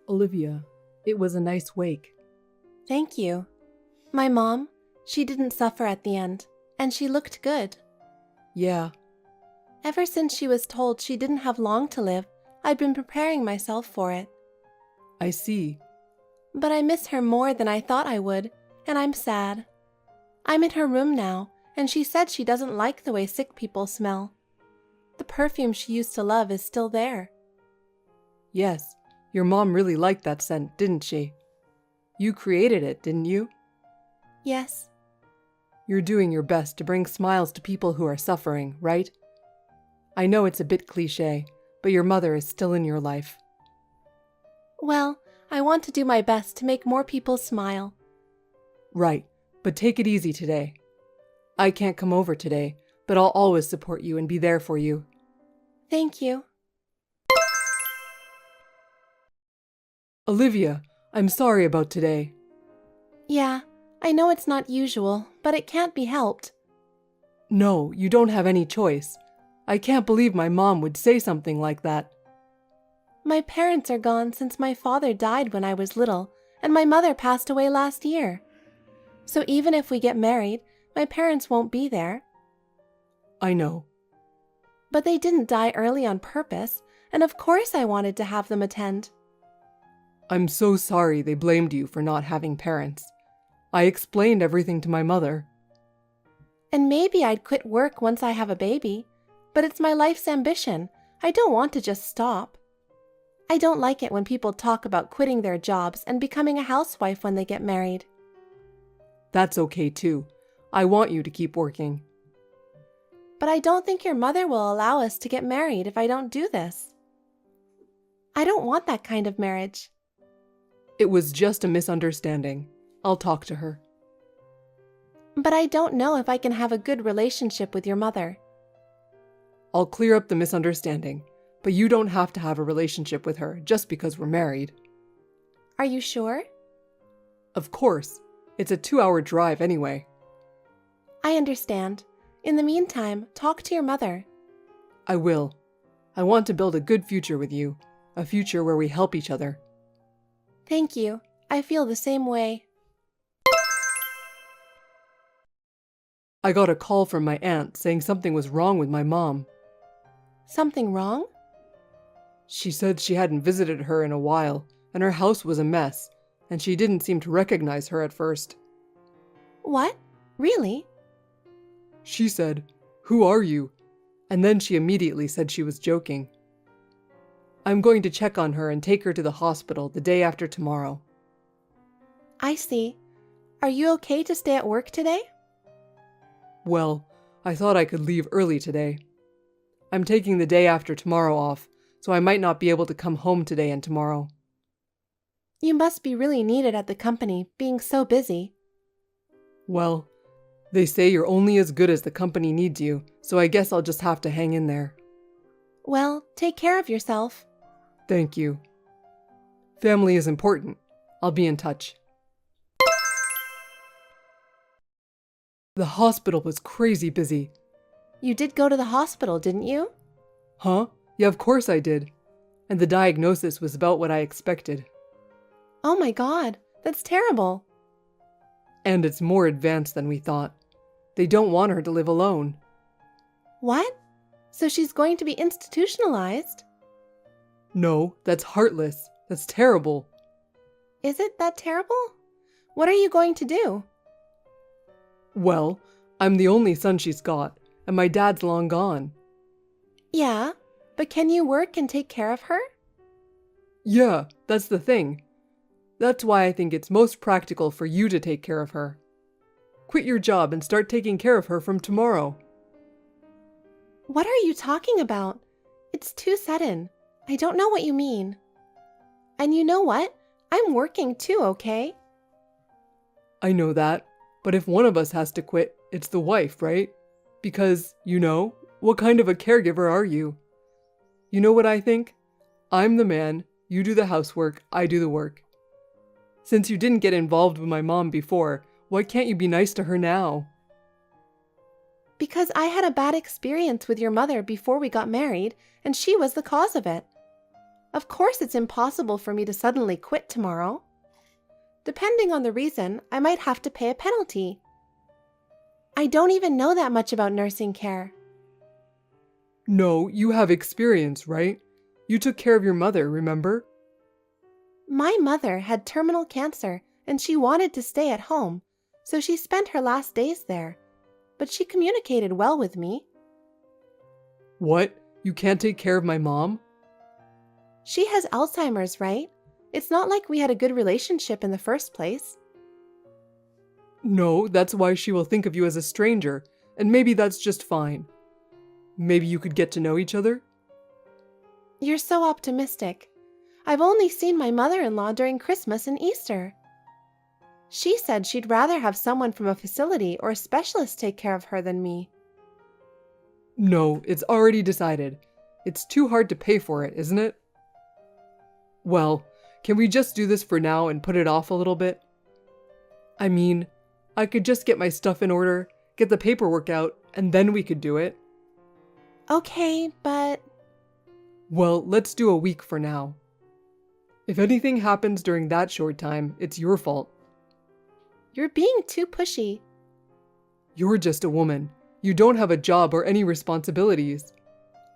Olivia, it was a nice wake. Thank you. My mom, she didn't suffer at the end, and she looked good. Yeah, Ever since she was told she didn't have long to live, I'd been preparing myself for it. I see. But I miss her more than I thought I would, and I'm sad. I'm in her room now, and she said she doesn't like the way sick people smell. The perfume she used to love is still there. Yes, your mom really liked that scent, didn't she? You created it, didn't you? Yes, You're doing your best to bring smiles to people who are suffering, right? I know it's a bit cliché, but your mother is still in your life. well, I want to do my best to make more people smile. Right, but take it easy today. I can't come over today, but I'll always support you and be there for you. Thank you. Olivia, I'm sorry about today. Yeah, I know it's not usual, but it can't be helped. No, you don't have any choice. I can't believe my mom would say something like that. My parents are gone since my father died when I was little, and my mother passed away last year. So even if we get married, my parents won't be there. I know. But they didn't die early on purpose, and of course I wanted to have them attend. I'm so sorry they blamed you for not having parents. I explained everything to my mother. And maybe I'd quit work once I have a baby, but it's my life's ambition. I don't want to just stop. I don't like it when people talk about quitting their jobs and becoming a housewife when they get married. That's okay too. I want you to keep working. But I don't think your mother will allow us to get married if I don't do this. I don't want that kind of marriage. It was just a misunderstanding. I'll talk to her. But I don't know if I can have a good relationship with your mother. I'll clear up the misunderstanding, but you don't have to have a relationship with her just because we're married. Are you sure? Of course. It's a 2-hour drive anyway. I understand. In the meantime, talk to your mother. I will. I want to build a good future with you, a future where we help each other. Thank you. I feel the same way. I got a call from my aunt saying something was wrong with my mom. Something wrong? She said she hadn't visited her in a while, and her house was a mess, and she didn't seem to recognize her at first. What? Really? She said, "Who are you?" And then she immediately said she was joking. I'm going to check on her and take her to the hospital the day after tomorrow. I see. Are you okay to stay at work today? Well, I thought I could leave early today. I'm taking the day after tomorrow off, so I might not be able to come home today and tomorrow. You must be really needed at the company, being so busy. Well, they say you're only as good as the company needs you, so I guess I'll just have to hang in there. Well, take care of yourself. Thank you. Family is important. I'll be in touch. The hospital was crazy busy. You did go to the hospital, didn't you? Huh? Yeah, of course I did. And the diagnosis was about what I expected. Oh my God, that's terrible. And it's more advanced than we thought. They don't want her to live alone. What? So she's going to be institutionalized? No, that's heartless. That's terrible. Is it that terrible? What are you going to do? Well, I'm the only son she's got, and my dad's long gone. Yeah, but can you work and take care of her? Yeah, that's the thing. That's why I think it's most practical for you to take care of her. Quit your job and start taking care of her from tomorrow. What are you talking about? It's too sudden. I don't know what you mean. And you know what? I'm working too, okay? I know that, but if one of us has to quit, it's the wife, right? Because, what kind of a caregiver are you? You know what I think? I'm the man, you do the housework, I do the work. Since you didn't get involved with my mom before, why can't you be nice to her now? Because I had a bad experience with your mother before we got married, and she was the cause of it. Of course it's impossible for me to suddenly quit tomorrow. Depending on the reason, I might have to pay a penalty. I don't even know that much about nursing care. No, you have experience, right? You took care of your mother, remember? My mother had terminal cancer and she wanted to stay at home, so she spent her last days there. But she communicated well with me. What? You can't take care of my mom? She has Alzheimer's, right? It's not like we had a good relationship in the first place. No, that's why she will think of you as a stranger, and maybe that's just fine. Maybe you could get to know each other? You're so optimistic. I've only seen my mother-in-law during Christmas and Easter. She said she'd rather have someone from a facility or a specialist take care of her than me. No, it's already decided. It's too hard to pay for it, isn't it? Well, can we just do this for now and put it off a little bit? I mean, I could just get my stuff in order, get the paperwork out, and then we could do it. Okay, but... Well, let's do a week for now. If anything happens during that short time, it's your fault. You're being too pushy. You're just a woman. You don't have a job or any responsibilities.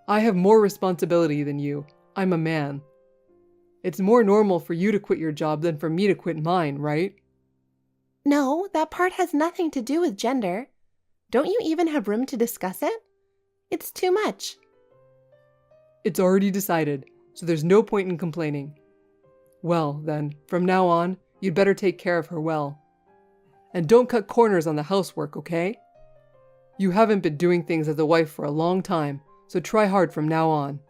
I have more responsibility than you. I'm a man. It's more normal for you to quit your job than for me to quit mine, right? No, that part has nothing to do with gender. Don't you even have room to discuss it? It's too much. It's already decided, so there's no point in complaining. Well, then, from now on, you'd better take care of her well. And don't cut corners on the housework, okay? You haven't been doing things as a wife for a long time, so try hard from now on.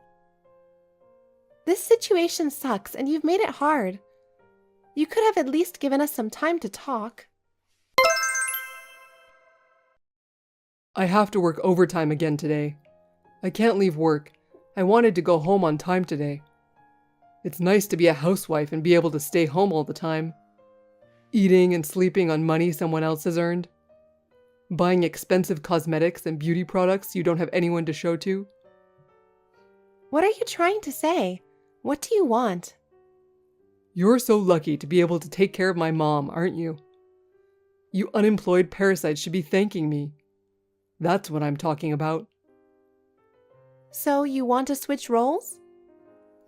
This situation sucks and you've made it hard. You could have at least given us some time to talk. I have to work overtime again today. I can't leave work. I wanted to go home on time today. It's nice to be a housewife and be able to stay home all the time. Eating and sleeping on money someone else has earned. Buying expensive cosmetics and beauty products you don't have anyone to show to. What are you trying to say? What do you want? You're so lucky to be able to take care of my mom, aren't you? You unemployed parasites should be thanking me. That's what I'm talking about. So you want to switch roles?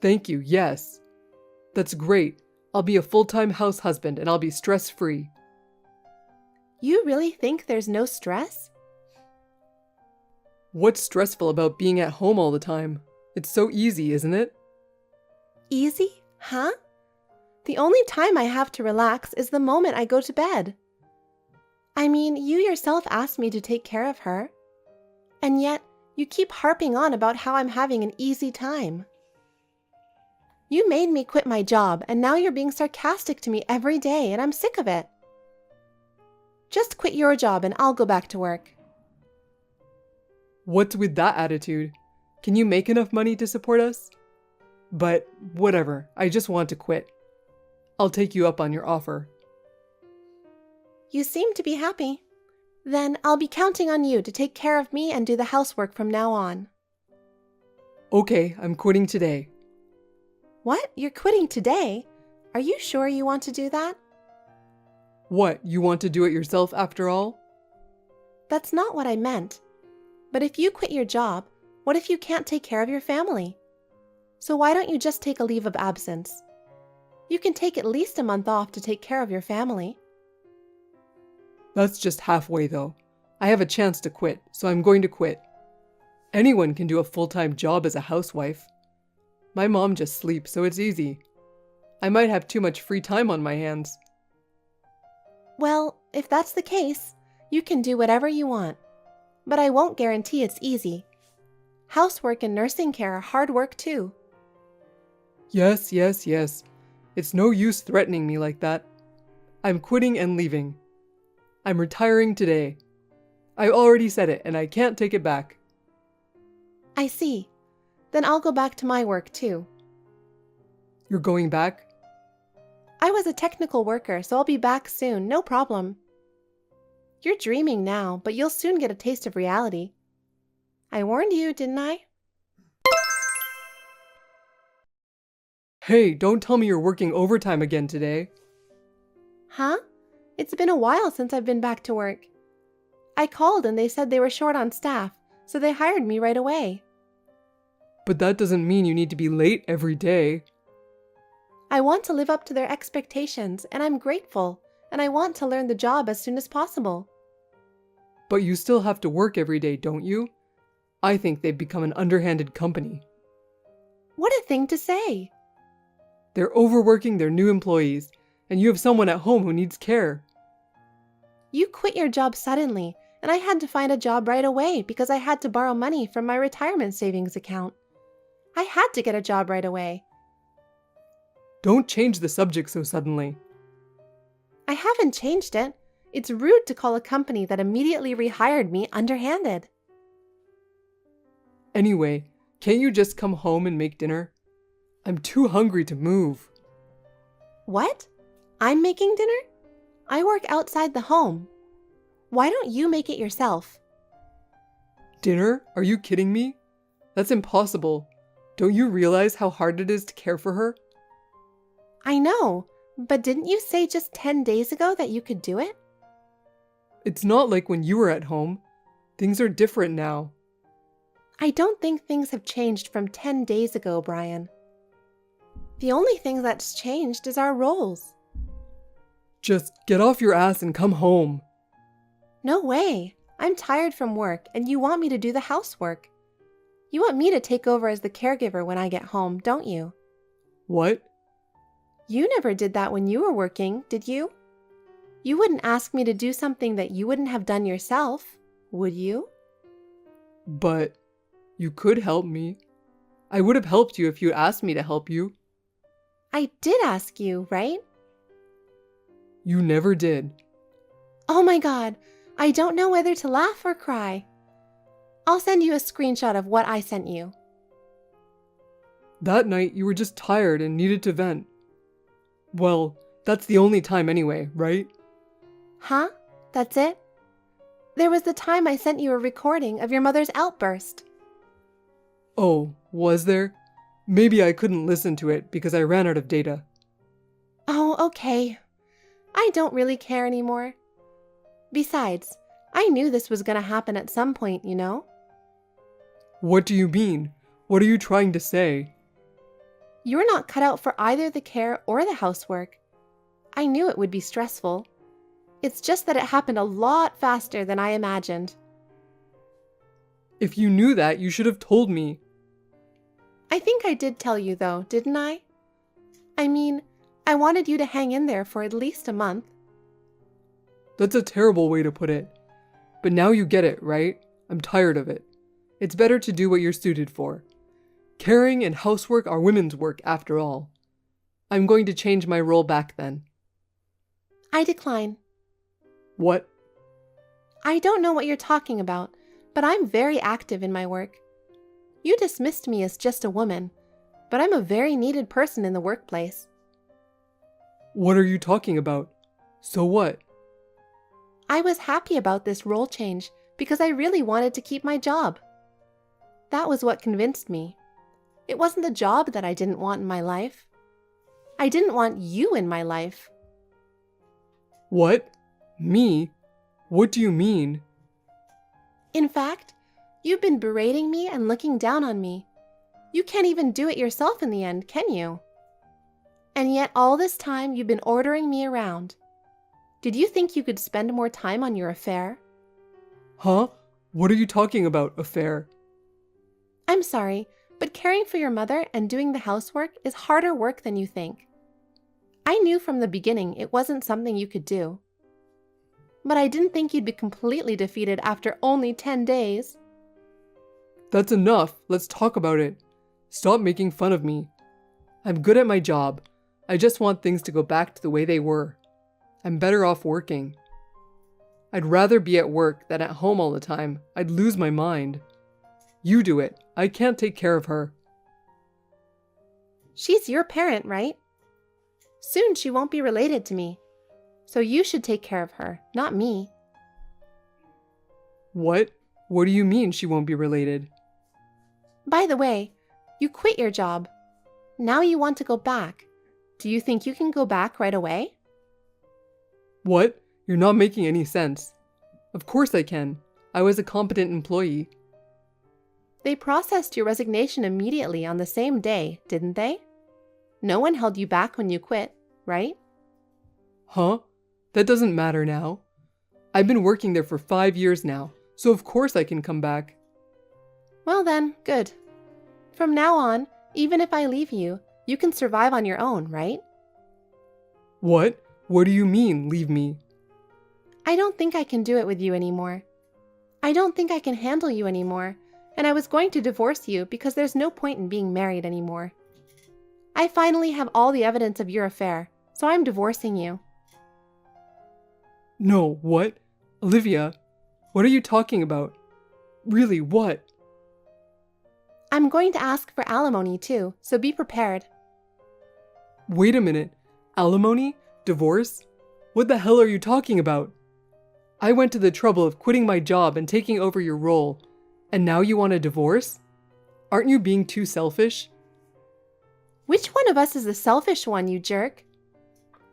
Thank you, yes. That's great. I'll be a full-time house husband and I'll be stress-free. You really think there's no stress? What's stressful about being at home all the time? It's so easy, isn't it? Easy? Huh? The only time I have to relax is the moment I go to bed. I mean, you yourself asked me to take care of her. And yet, you keep harping on about how I'm having an easy time. You made me quit my job, and now you're being sarcastic to me every day, and I'm sick of it. Just quit your job and I'll go back to work. What's with that attitude? Can you make enough money to support us? But whatever, I just want to quit. I'll take you up on your offer. You seem to be happy. Then I'll be counting on you to take care of me and do the housework from now on. Okay, I'm quitting today. What? You're quitting today? Are you sure you want to do that? What, you want to do it yourself after all? That's not what I meant. But if you quit your job, what if you can't take care of your family? So why don't you just take a leave of absence? You can take at least a month off to take care of your family. That's just halfway though. I have a chance to quit, so I'm going to quit. Anyone can do a full-time job as a housewife. My mom just sleeps, so it's easy. I might have too much free time on my hands. Well, if that's the case, you can do whatever you want. But I won't guarantee it's easy. Housework and nursing care are hard work too. Yes. It's no use threatening me like that. I'm quitting and leaving. I'm retiring today. I already said it and I can't take it back. I see. Then I'll go back to my work too. You're going back? I was a technical worker, so I'll be back soon, no problem. You're dreaming now, but you'll soon get a taste of reality. I warned you, didn't I? Hey, don't tell me you're working overtime again today. Huh? It's been a while since I've been back to work. I called and they said they were short on staff, so they hired me right away. But that doesn't mean you need to be late every day. I want to live up to their expectations, and I'm grateful, and I want to learn the job as soon as possible. But you still have to work every day, don't you? I think they've become an underhanded company. What a thing to say! They're overworking their new employees, and you have someone at home who needs care. You quit your job suddenly, and I had to find a job right away because I had to borrow money from my retirement savings account. I had to get a job right away. Don't change the subject so suddenly. I haven't changed it. It's rude to call a company that immediately rehired me underhanded. Anyway, can't you just come home and make dinner? I'm too hungry to move. What? I'm making dinner? I work outside the home. Why don't you make it yourself? Dinner? Are you kidding me? That's impossible. Don't you realize how hard it is to care for her? I know, but didn't you say just 10 days ago that you could do it? It's not like when you were at home. Things are different now. I don't think things have changed from 10 days ago, Brian. The only thing that's changed is our roles. Just get off your ass and come home. No way. I'm tired from work and you want me to do the housework. You want me to take over as the caregiver when I get home, don't you? What? You never did that when you were working, did you? You wouldn't ask me to do something that you wouldn't have done yourself, would you? But you could help me. I would have helped you if you asked me to help you. I did ask you, right? You never did. Oh my God, I don't know whether to laugh or cry. I'll send you a screenshot of what I sent you. That night you were just tired and needed to vent. Well, that's the only time anyway, right? Huh? That's it? There was the time I sent you a recording of your mother's outburst. Oh, was there? Maybe I couldn't listen to it because I ran out of data. Oh, okay. I don't really care anymore. Besides, I knew this was going to happen at some point, you know? What do you mean? What are you trying to say? You're not cut out for either the care or the housework. I knew it would be stressful. It's just that it happened a lot faster than I imagined. If you knew that, you should have told me. I think I did tell you though, didn't I? I mean, I wanted you to hang in there for at least a month. That's a terrible way to put it. But now you get it, right? I'm tired of it. It's better to do what you're suited for. Caring and housework are women's work after all. I'm going to change my role back then. I decline. What? I don't know what you're talking about, but I'm very active in my work. You dismissed me as just a woman, but I'm a very needed person in the workplace. What are you talking about? So what? I was happy about this role change because I really wanted to keep my job. That was what convinced me. It wasn't the job that I didn't want in my life. I didn't want you in my life. What? Me? What do you mean? In fact, you've been berating me and looking down on me. You can't even do it yourself in the end, can you? And yet all this time you've been ordering me around. Did you think you could spend more time on your affair? Huh? What are you talking about, affair? I'm sorry, but caring for your mother and doing the housework is harder work than you think. I knew from the beginning it wasn't something you could do. But I didn't think you'd be completely defeated after only 10 days. That's enough. Let's talk about it. Stop making fun of me. I'm good at my job. I just want things to go back to the way they were. I'm better off working. I'd rather be at work than at home all the time. I'd lose my mind. You do it. I can't take care of her. She's your parent, right? Soon she won't be related to me. So you should take care of her, not me. What? What do you mean she won't be related? By the way, you quit your job. Now you want to go back. Do you think you can go back right away? What? You're not making any sense. Of course I can. I was a competent employee. They processed your resignation immediately on the same day, didn't they? No one held you back when you quit, right? Huh? That doesn't matter now. I've been working there for 5 years now, so of course I can come back. Well then, good. From now on, even if I leave you, you can survive on your own, right? What? What do you mean, leave me? I don't think I can do it with you anymore. I don't think I can handle you anymore, and I was going to divorce you because there's no point in being married anymore. I finally have all the evidence of your affair, so I'm divorcing you. No, what? Olivia, what are you talking about? Really, what? I'm going to ask for alimony too, so be prepared. Wait a minute. Alimony? Divorce? What the hell are you talking about? I went to the trouble of quitting my job and taking over your role, and now you want a divorce? Aren't you being too selfish? Which one of us is the selfish one, you jerk?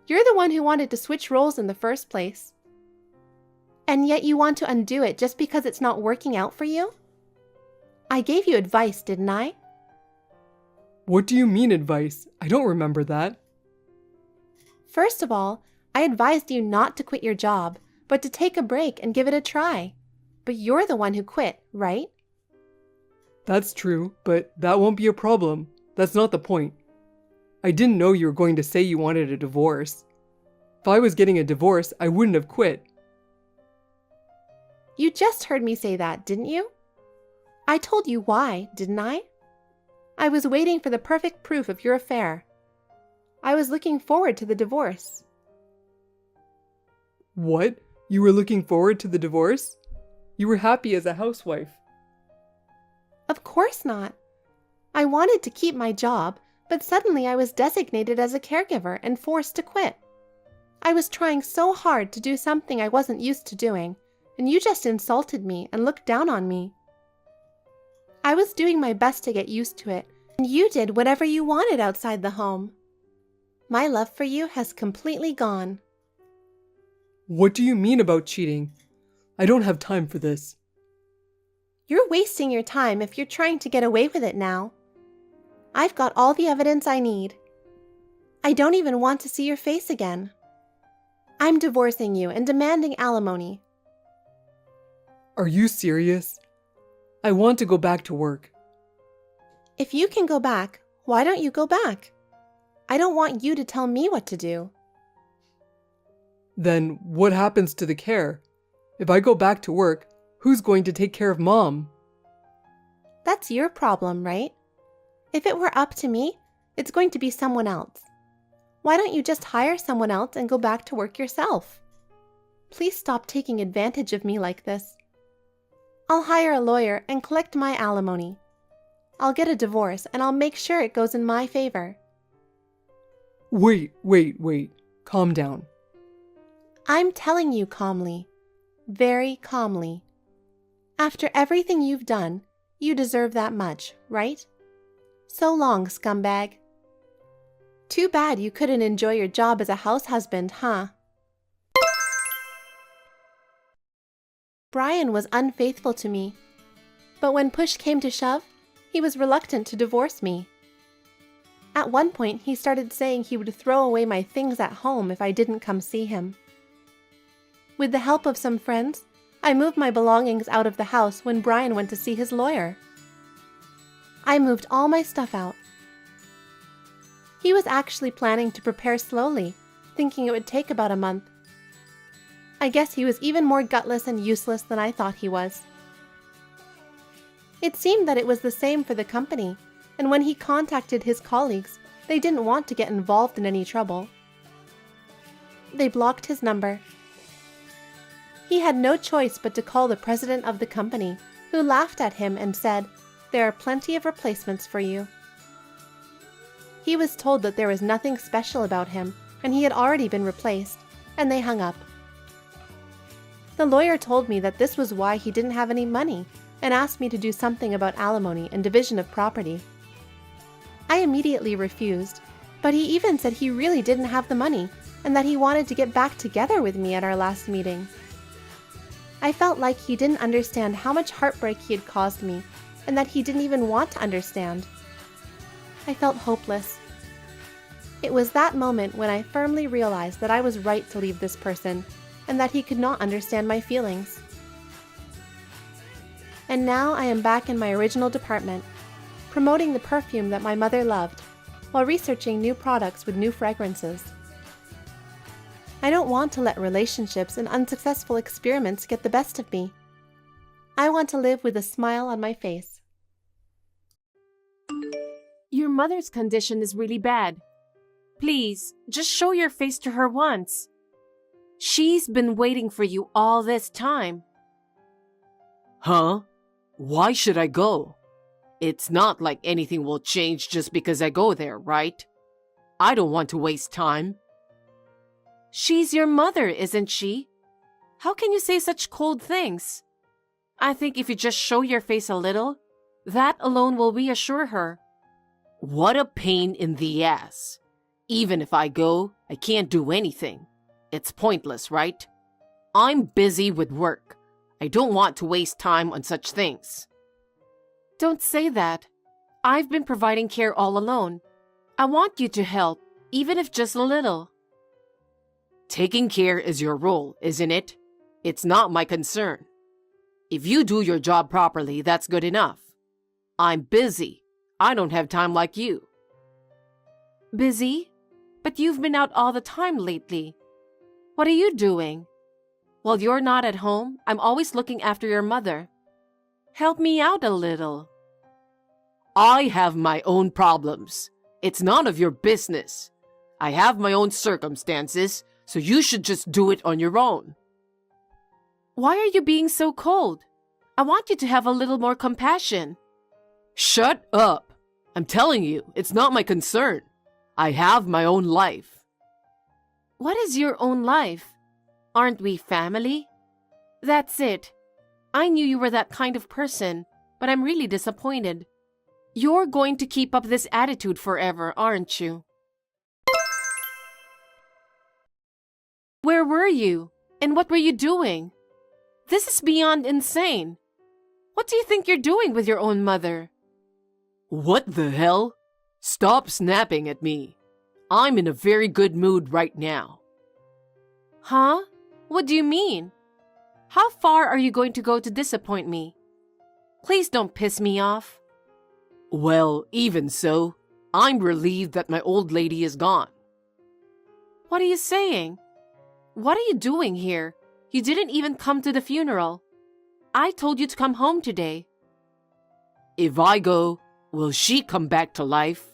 You're the one who wanted to switch roles in the first place. And yet you want to undo it just because it's not working out for you? I gave you advice, didn't I? What do you mean advice? I don't remember that. First of all, I advised you not to quit your job, but to take a break and give it a try. But you're the one who quit, right? That's true, but that won't be a problem. That's not the point. I didn't know you were going to say you wanted a divorce. If I was getting a divorce, I wouldn't have quit. You just heard me say that, didn't you? I told you why, didn't I? I was waiting for the perfect proof of your affair. I was looking forward to the divorce. What? You were looking forward to the divorce? You were happy as a housewife. Of course not. I wanted to keep my job, but suddenly I was designated as a caregiver and forced to quit. I was trying so hard to do something I wasn't used to doing, and you just insulted me and looked down on me. I was doing my best to get used to it, and you did whatever you wanted outside the home. My love for you has completely gone. What do you mean about cheating? I don't have time for this. You're wasting your time if you're trying to get away with it now. I've got all the evidence I need. I don't even want to see your face again. I'm divorcing you and demanding alimony. Are you serious? I want to go back to work. If you can go back, why don't you go back? I don't want you to tell me what to do. Then what happens to the care? If I go back to work, who's going to take care of Mom? That's your problem, right? If it were up to me, it's going to be someone else. Why don't you just hire someone else and go back to work yourself? Please stop taking advantage of me like this. I'll hire a lawyer and collect my alimony. I'll get a divorce and I'll make sure it goes in my favor. Wait. Calm down. I'm telling you calmly. Very calmly. After everything you've done, you deserve that much, right? So long, scumbag. Too bad you couldn't enjoy your job as a house husband, huh? Brian was unfaithful to me, but when push came to shove, he was reluctant to divorce me. At one point, he started saying he would throw away my things at home if I didn't come see him. With the help of some friends, I moved my belongings out of the house when Brian went to see his lawyer. I moved all my stuff out. He was actually planning to prepare slowly, thinking it would take about a month. I guess he was even more gutless and useless than I thought he was. It seemed that it was the same for the company, and when he contacted his colleagues, they didn't want to get involved in any trouble. They blocked his number. He had no choice but to call the president of the company, who laughed at him and said, "There are plenty of replacements for you." He was told that there was nothing special about him, and he had already been replaced, and they hung up. The lawyer told me that this was why he didn't have any money, and asked me to do something about alimony and division of property. I immediately refused, but he even said he really didn't have the money and that he wanted to get back together with me at our last meeting. I felt like he didn't understand how much heartbreak he had caused me and that he didn't even want to understand. I felt hopeless. It was that moment when I firmly realized that I was right to leave this person and that he could not understand my feelings. And now I am back in my original department, promoting the perfume that my mother loved, while researching new products with new fragrances. I don't want to let relationships and unsuccessful experiments get the best of me. I want to live with a smile on my face. Your mother's condition is really bad. Please, just show your face to her once. She's been waiting for you all this time. Huh? Why should I go? It's not like anything will change just because I go there, right? I don't want to waste time. She's your mother, isn't she? How can you say such cold things? I think if you just show your face a little, that alone will reassure her. What a pain in the ass. Even if I go, I can't do anything. It's pointless, right? I'm busy with work. I don't want to waste time on such things. Don't say that. I've been providing care all alone. I want you to help, even if just a little. Taking care is your role, isn't it? It's not my concern. If you do your job properly, that's good enough. I'm busy. I don't have time like you. Busy? But you've been out all the time lately. What are you doing? While you're not at home, I'm always looking after your mother. Help me out a little. I have my own problems. It's none of your business. I have my own circumstances, so you should just do it on your own. Why are you being so cold? I want you to have a little more compassion. Shut up. I'm telling you, it's not my concern. I have my own life. What is your own life? Aren't we family? That's it. I knew you were that kind of person, but I'm really disappointed. You're going to keep up this attitude forever, aren't you? Where were you? And what were you doing? This is beyond insane. What do you think you're doing with your own mother? What the hell? Stop snapping at me. I'm in a very good mood right now. Huh? What do you mean? How far are you going to go to disappoint me? Please don't piss me off. Well, even so, I'm relieved that my old lady is gone. What are you saying? What are you doing here? You didn't even come to the funeral. I told you to come home today. If I go, will she come back to life?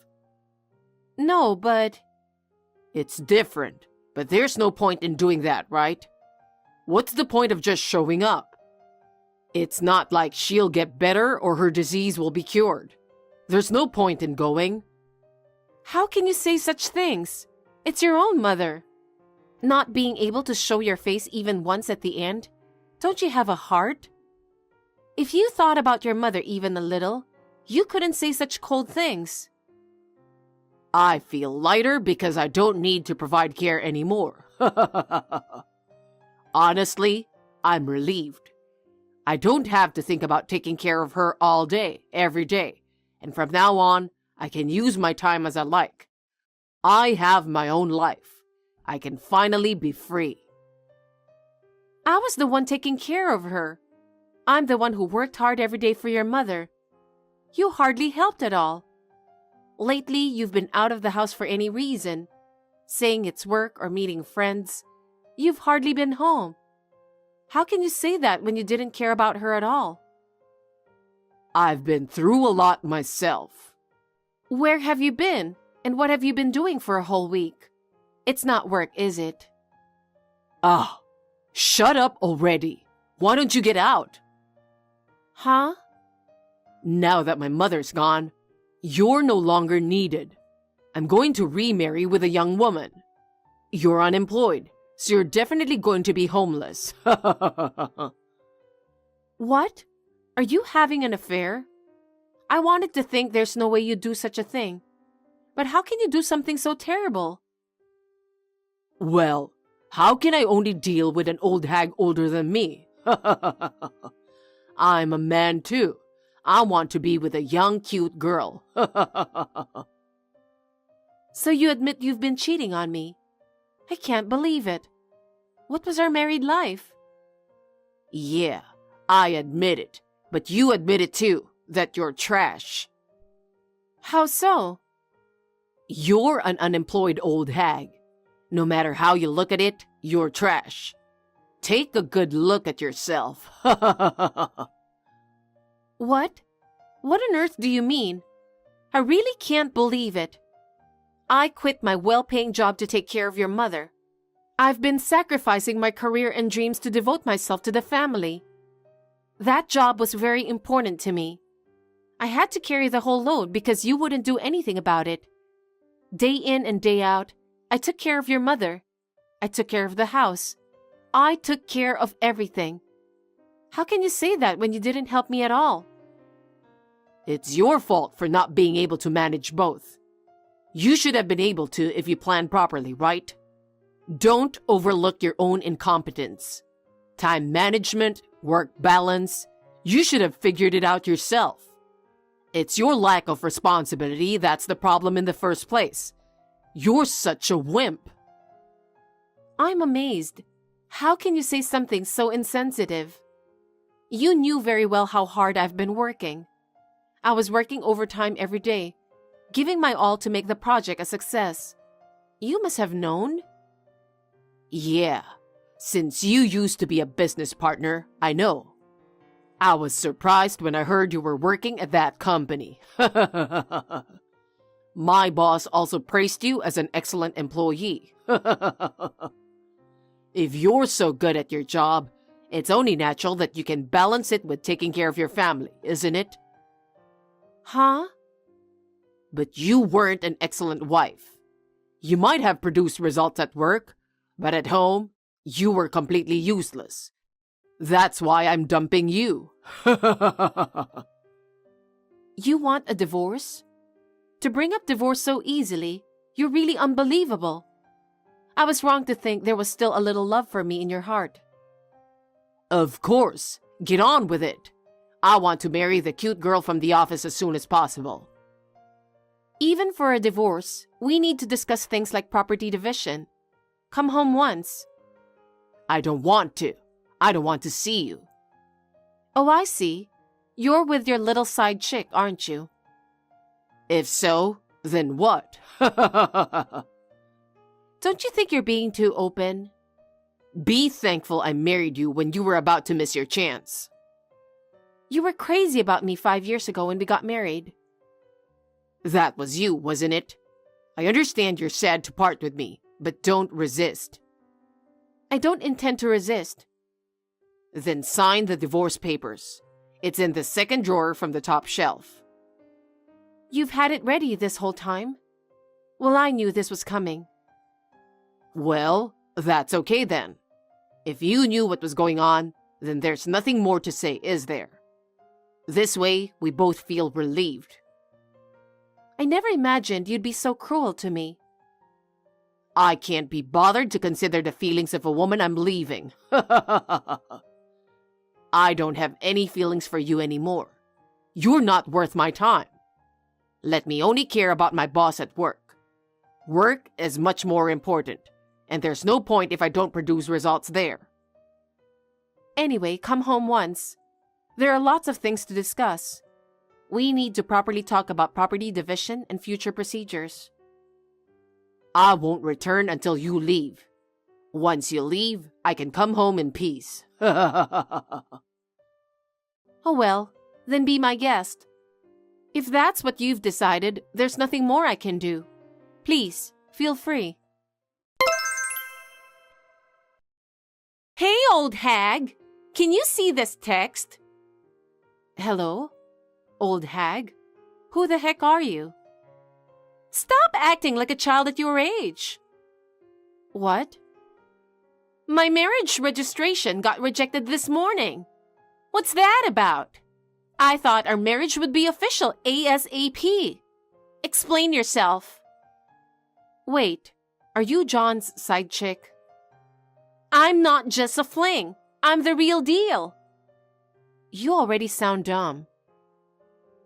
No, but... It's different, but there's no point in doing that, right? What's the point of just showing up? It's not like she'll get better or her disease will be cured. There's no point in going. How can you say such things? It's your own mother. Not being able to show your face even once at the end? Don't you have a heart? If you thought about your mother even a little, you couldn't say such cold things. I feel lighter because I don't need to provide care anymore. Honestly, I'm relieved. I don't have to think about taking care of her all day, every day. And from now on, I can use my time as I like. I have my own life. I can finally be free. I was the one taking care of her. I'm the one who worked hard every day for your mother. You hardly helped at all. Lately, you've been out of the house for any reason, saying it's work or meeting friends. You've hardly been home. How can you say that when you didn't care about her at all? I've been through a lot myself. Where have you been? And what have you been doing for a whole week? It's not work, is it? Ah, shut up already. Why don't you get out? Huh? Now that my mother's gone, you're no longer needed. I'm going to remarry with a young woman. You're unemployed, so you're definitely going to be homeless. What? Are you having an affair? I wanted to think there's no way you'd do such a thing. But how can you do something so terrible? Well, how can I only deal with an old hag older than me? I'm a man too. I want to be with a young, cute girl. So you admit you've been cheating on me? I can't believe it. What was our married life? Yeah, I admit it. But you admit it too, that you're trash. How so? You're an unemployed old hag. No matter how you look at it, you're trash. Take a good look at yourself. What? What on earth do you mean? I really can't believe it. I quit my well-paying job to take care of your mother. I've been sacrificing my career and dreams to devote myself to the family. That job was very important to me. I had to carry the whole load because you wouldn't do anything about it. Day in and day out, I took care of your mother. I took care of the house. I took care of everything. How can you say that when you didn't help me at all? It's your fault for not being able to manage both. You should have been able to if you planned properly, right? Don't overlook your own incompetence. Time management, work balance, you should have figured it out yourself. It's your lack of responsibility that's the problem in the first place. You're such a wimp. I'm amazed. How can you say something so insensitive? You knew very well how hard I've been working. I was working overtime every day, giving my all to make the project a success. You must have known. Yeah, since you used to be a business partner, I know. I was surprised when I heard you were working at that company. My boss also praised you as an excellent employee. If you're so good at your job, it's only natural that you can balance it with taking care of your family, isn't it? Huh? But you weren't an excellent wife. You might have produced results at work, but at home, you were completely useless. That's why I'm dumping you. You want a divorce? To bring up divorce so easily, you're really unbelievable. I was wrong to think there was still a little love for me in your heart. Of course. Get on with it. I want to marry the cute girl from the office as soon as possible. Even for a divorce, we need to discuss things like property division. Come home once. I don't want to. I don't want to see you. Oh, I see. You're with your little side chick, aren't you? If so, then what? Don't you think you're being too open? Be thankful I married you when you were about to miss your chance. You were crazy about me 5 years ago when we got married. That was you, wasn't it? I understand you're sad to part with me, but don't resist. I don't intend to resist. Then sign the divorce papers. It's in the second drawer from the top shelf. You've had it ready this whole time? Well, I knew this was coming. Well, that's okay then. If you knew what was going on, then there's nothing more to say, is there? This way, we both feel relieved. I never imagined you'd be so cruel to me. I can't be bothered to consider the feelings of a woman I'm leaving. I don't have any feelings for you anymore. You're not worth my time. Let me only care about my boss at work. Work is much more important, and there's no point if I don't produce results there. Anyway, come home once. There are lots of things to discuss. We need to properly talk about property division and future procedures. I won't return until you leave. Once you leave, I can come home in peace. Oh well, then be my guest. If that's what you've decided, there's nothing more I can do. Please, feel free. Hey, old hag! Can you see this text? Hello? Old hag? Who the heck are you? Stop acting like a child at your age. What? My marriage registration got rejected this morning. What's that about? I thought our marriage would be official ASAP. Explain yourself. Wait, are you John's side chick? I'm not just a fling. I'm the real deal. You already sound dumb.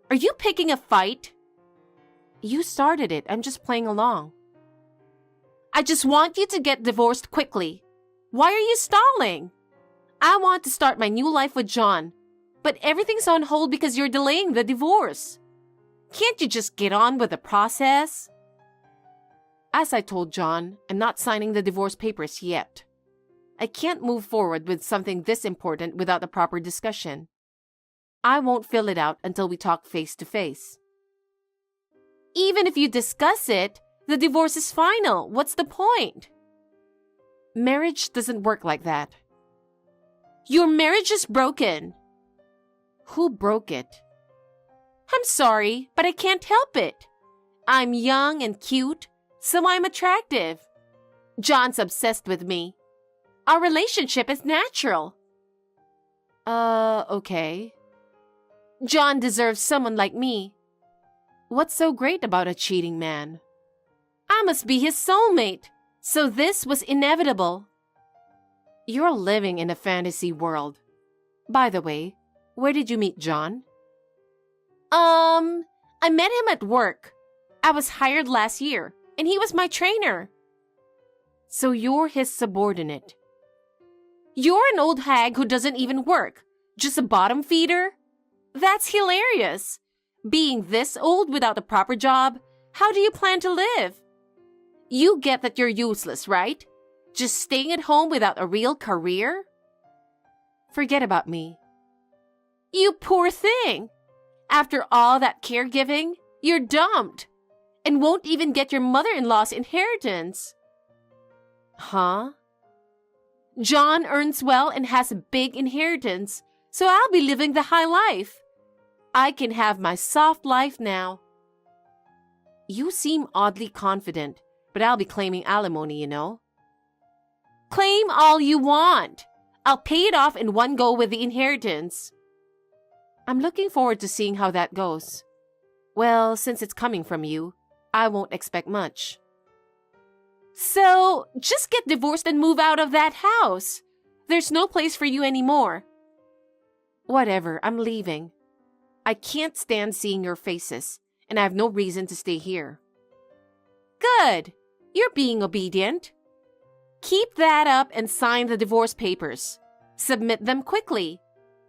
Are you picking a fight? You started it. I'm just playing along. I just want you to get divorced quickly. Why are you stalling? I want to start my new life with John, but everything's on hold because you're delaying the divorce. Can't you just get on with the process? As I told John, I'm not signing the divorce papers yet. I can't move forward with something this important without a proper discussion. I won't fill it out until we talk face to face. Even if you discuss it, the divorce is final. What's the point? Marriage doesn't work like that. Your marriage is broken. Who broke it? I'm sorry, but I can't help it. I'm young and cute, so I'm attractive. John's obsessed with me. Our relationship is natural. Okay. John deserves someone like me. What's so great about a cheating man? I must be his soulmate, so this was inevitable. You're living in a fantasy world. By the way, where did you meet John? I met him at work. I was hired last year, and he was my trainer. So you're his subordinate. You're an old hag who doesn't even work, just a bottom feeder? That's hilarious. Being this old without a proper job, how do you plan to live? You get that you're useless, right? Just staying at home without a real career? Forget about me. You poor thing. After all that caregiving, you're dumped and won't even get your mother-in-law's inheritance. Huh? John earns well and has a big inheritance, so I'll be living the high life. I can have my soft life now. You seem oddly confident, but I'll be claiming alimony, you know. Claim all you want. I'll pay it off in one go with the inheritance. I'm looking forward to seeing how that goes. Well, since it's coming from you, I won't expect much. So, just get divorced and move out of that house. There's no place for you anymore. Whatever, I'm leaving. I can't stand seeing your faces, and I have no reason to stay here. Good. You're being obedient. Keep that up and sign the divorce papers. Submit them quickly.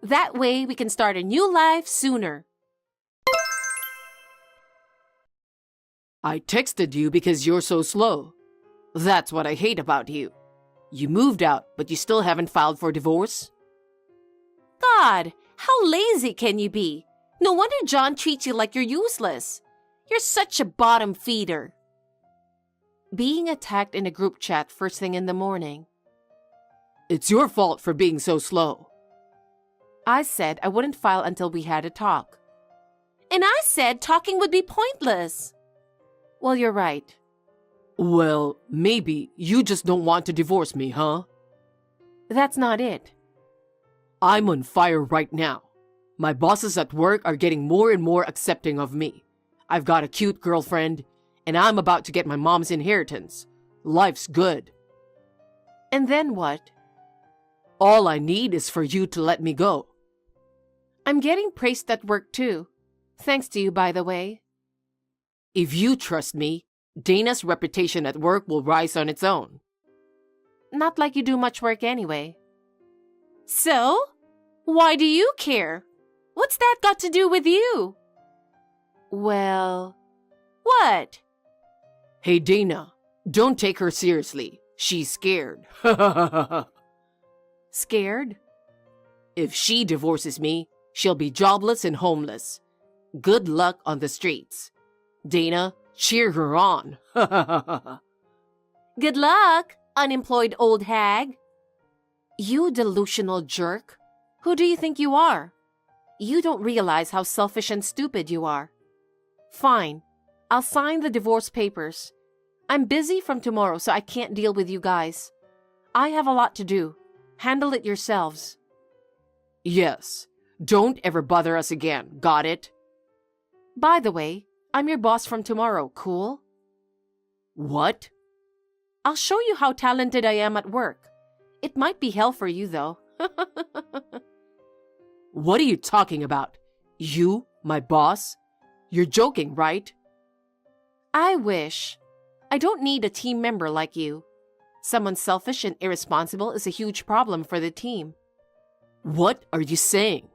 That way we can start a new life sooner. I texted you because you're so slow. That's what I hate about you. You moved out, but you still haven't filed for divorce? God, how lazy can you be? No wonder John treats you like you're useless. You're such a bottom feeder. Being attacked in a group chat first thing in the morning. It's your fault for being so slow. I said I wouldn't file until we had a talk. And I said talking would be pointless. Well, you're right. Well, maybe you just don't want to divorce me, huh? That's not it. I'm on fire right now. My bosses at work are getting more and more accepting of me. I've got a cute girlfriend, and I'm about to get my mom's inheritance. Life's good. And then what? All I need is for you to let me go. I'm getting praised at work too. Thanks to you, by the way. If you trust me, Dana's reputation at work will rise on its own. Not like you do much work anyway. So? Why do you care? What's that got to do with you? Well, what? Hey, Dana, don't take her seriously. She's scared. Scared? If she divorces me, she'll be jobless and homeless. Good luck on the streets. Dana, cheer her on. Good luck, unemployed old hag. You delusional jerk. Who do you think you are? You don't realize how selfish and stupid you are. Fine, I'll sign the divorce papers. I'm busy from tomorrow, so I can't deal with you guys. I have a lot to do. Handle it yourselves. Yes, don't ever bother us again, got it? By the way, I'm your boss from tomorrow, cool? What? I'll show you how talented I am at work. It might be hell for you, though. What are you talking about? You, my boss? You're joking, right? I wish. I don't need a team member like you. Someone selfish and irresponsible is a huge problem for the team. What are you saying?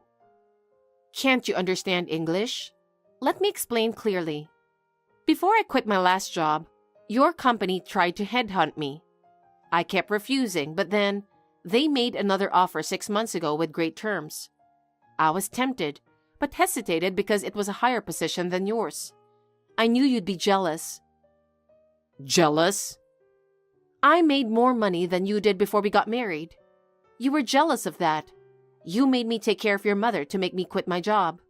Can't you understand English? Let me explain clearly. Before I quit my last job, your company tried to headhunt me. I kept refusing, but then they made another offer 6 months ago with great terms. I was tempted, but hesitated because it was a higher position than yours. I knew you'd be jealous. Jealous? I made more money than you did before we got married. You were jealous of that. You made me take care of your mother to make me quit my job.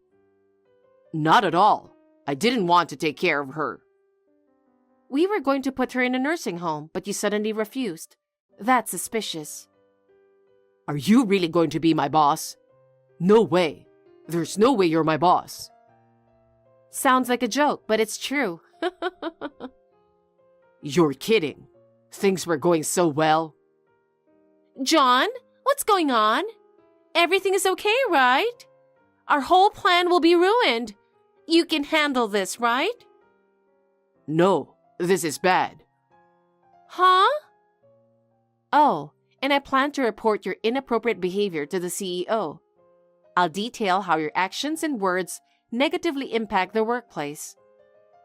Not at all. I didn't want to take care of her. We were going to put her in a nursing home, but you suddenly refused. That's suspicious. Are you really going to be my boss? No way. There's no way you're my boss. Sounds like a joke, but it's true. You're kidding. Things were going so well. John, what's going on? Everything is okay, right? Our whole plan will be ruined. You can handle this, right? No, this is bad. Huh? Oh, and I plan to report your inappropriate behavior to the CEO. I'll detail how your actions and words negatively impact the workplace.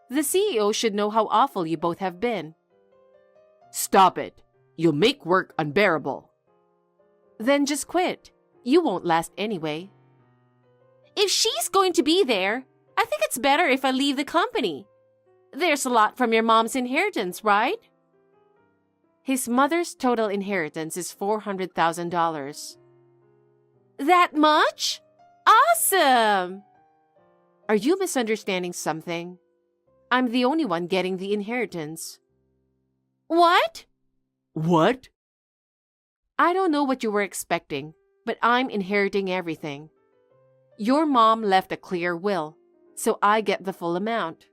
The CEO should know how awful you both have been. Stop it. You'll make work unbearable. Then just quit. You won't last anyway. If she's going to be there, I think it's better if I leave the company. There's a lot from your mom's inheritance, right? His mother's total inheritance is $400,000. That much? Awesome! Are you misunderstanding something? I'm the only one getting the inheritance. What? What? I don't know what you were expecting, but I'm inheriting everything. Your mom left a clear will, so I get the full amount.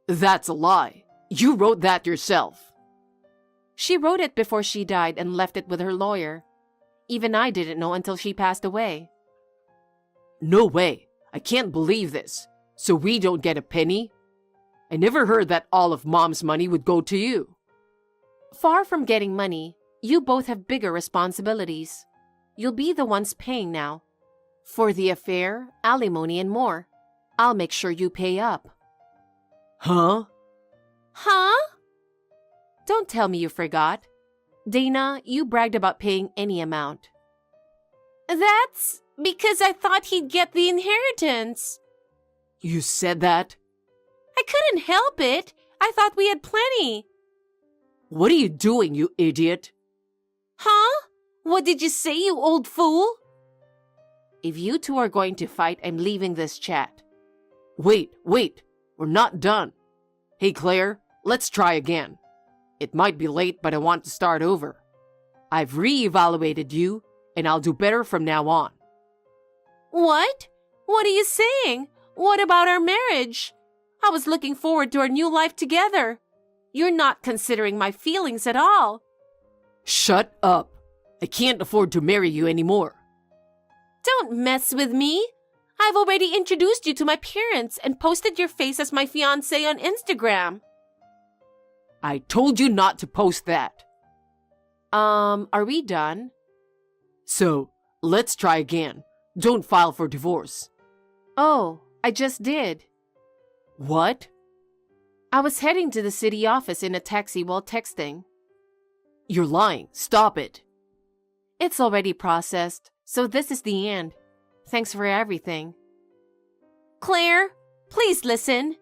That's a lie. You wrote that yourself. She wrote it before she died and left it with her lawyer. Even I didn't know until she passed away. No way. I can't believe this. So we don't get a penny? I never heard that all of Mom's money would go to you. Far from getting money, you both have bigger responsibilities. You'll be the ones paying now. For the affair, alimony, and more. I'll make sure you pay up. Huh? Huh? Don't tell me you forgot. Dana, you bragged about paying any amount. That's because I thought he'd get the inheritance. You said that? I couldn't help it. I thought we had plenty. What are you doing, you idiot? Huh? What did you say, you old fool? If you two are going to fight, I'm leaving this chat. Wait. We're not done. Hey, Claire, let's try again. It might be late, but I want to start over. I've re-evaluated you, and I'll do better from now on. What? What are you saying? What about our marriage? I was looking forward to our new life together. You're not considering my feelings at all. Shut up. I can't afford to marry you anymore. Don't mess with me. I've already introduced you to my parents and posted your face as my fiancé on Instagram. I told you not to post that. Are we done? So, let's try again. Don't file for divorce. Oh, I just did. What? I was heading to the city office in a taxi while texting. You're lying. Stop it. It's already processed, so this is the end. Thanks for everything. Claire, please listen.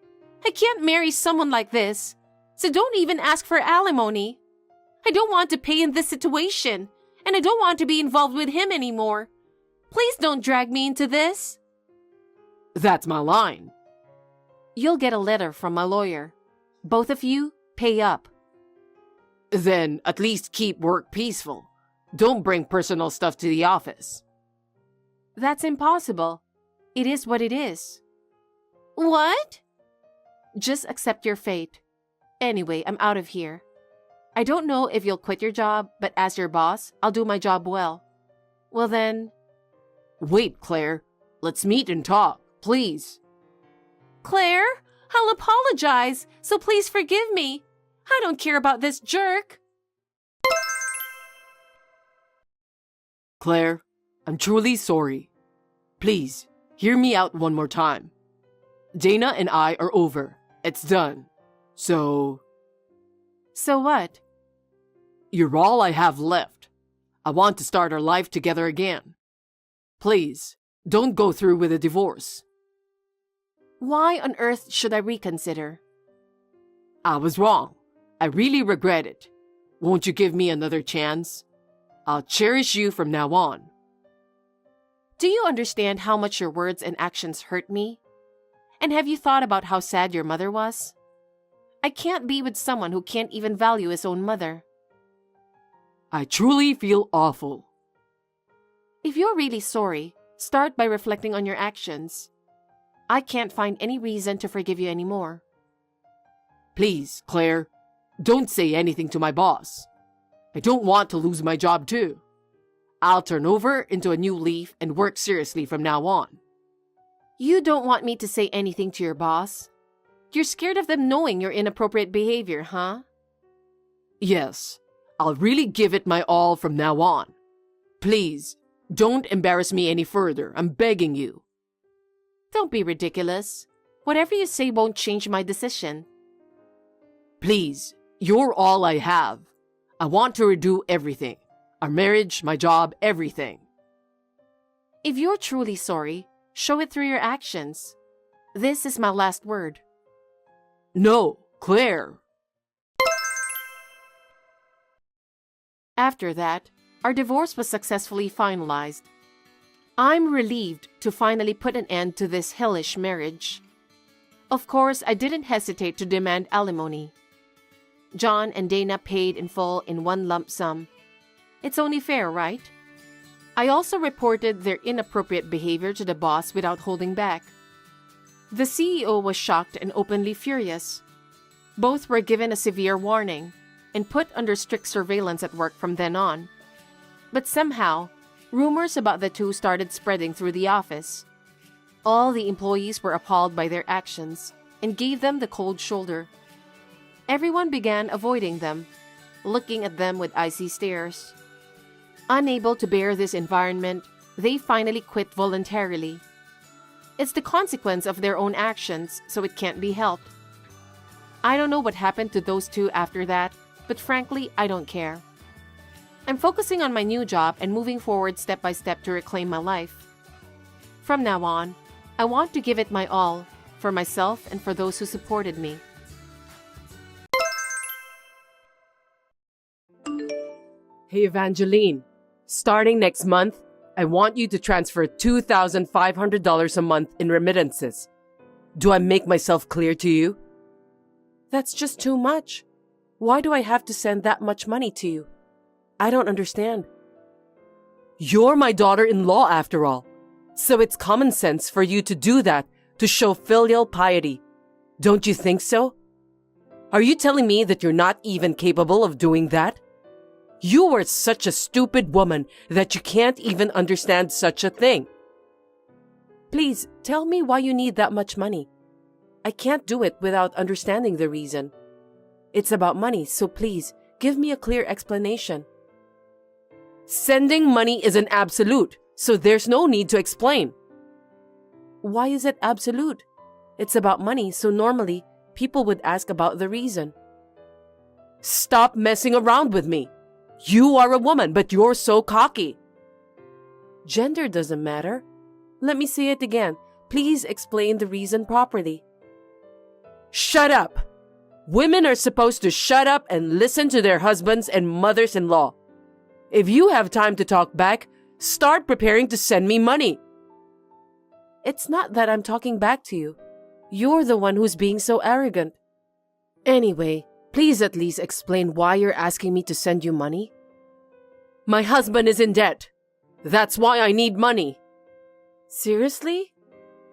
I can't marry someone like this, so don't even ask for alimony. I don't want to pay in this situation, and I don't want to be involved with him anymore. Please don't drag me into this. That's my line. You'll get a letter from my lawyer. Both of you, pay up. Then at least keep work peaceful. Don't bring personal stuff to the office. That's impossible. It is what it is. What? Just accept your fate. Anyway, I'm out of here. I don't know if you'll quit your job, but as your boss, I'll do my job well. Well then... Wait, Claire. Let's meet and talk, please. Claire, I'll apologize, so please forgive me. I don't care about this jerk. Claire, I'm truly sorry. Please, hear me out one more time. Dana and I are over. It's done. So what? you're all I have left. I want to start our life together again. Please, don't go through with a divorce. Why on earth should I reconsider? I was wrong. I really regret it. Won't you give me another chance? I'll cherish you from now on. Do you understand how much your words and actions hurt me? And have you thought about how sad your mother was? I can't be with someone who can't even value his own mother. I truly feel awful. If you're really sorry, start by reflecting on your actions. I can't find any reason to forgive you anymore. Please, Claire, don't say anything to my boss. I don't want to lose my job too. I'll turn over into a new leaf and work seriously from now on. You don't want me to say anything to your boss? You're scared of them knowing your inappropriate behavior, huh? Yes, I'll really give it my all from now on. Please, don't embarrass me any further. I'm begging you. Don't be ridiculous. Whatever you say won't change my decision. Please, you're all I have. I want to redo everything. Our marriage, my job, everything. If you're truly sorry, show it through your actions. This is my last word. No, Claire. After that, our divorce was successfully finalized. I'm relieved to finally put an end to this hellish marriage. Of course, I didn't hesitate to demand alimony. John and Dana paid in full in one lump sum. It's only fair, right? I also reported their inappropriate behavior to the boss without holding back. The CEO was shocked and openly furious. Both were given a severe warning and put under strict surveillance at work from then on. But somehow, rumors about the two started spreading through the office. All the employees were appalled by their actions and gave them the cold shoulder. Everyone began avoiding them, looking at them with icy stares. Unable to bear this environment, they finally quit voluntarily. It's the consequence of their own actions, so it can't be helped. I don't know what happened to those two after that, but frankly, I don't care. I'm focusing on my new job and moving forward step by step to reclaim my life. From now on, I want to give it my all, for myself and for those who supported me. Hey, Evangeline. Starting next month, I want you to transfer $2,500 a month in remittances. Do I make myself clear to you? That's just too much. Why do I have to send that much money to you? I don't understand. You're my daughter-in-law after all, so it's common sense for you to do that to show filial piety. Don't you think so? Are you telling me that you're not even capable of doing that? You are such a stupid woman that you can't even understand such a thing. Please, tell me why you need that much money. I can't do it without understanding the reason. It's about money, so please, give me a clear explanation. Sending money is an absolute, so there's no need to explain. Why is it absolute? It's about money, so normally, people would ask about the reason. Stop messing around with me. You are a woman, but you're so cocky. Gender doesn't matter. Let me say it again. Please explain the reason properly. Shut up! Women are supposed to shut up and listen to their husbands and mothers-in-law. If you have time to talk back, start preparing to send me money. It's not that I'm talking back to you. You're the one who's being so arrogant. Anyway, please at least explain why you're asking me to send you money. My husband is in debt. That's why I need money. Seriously?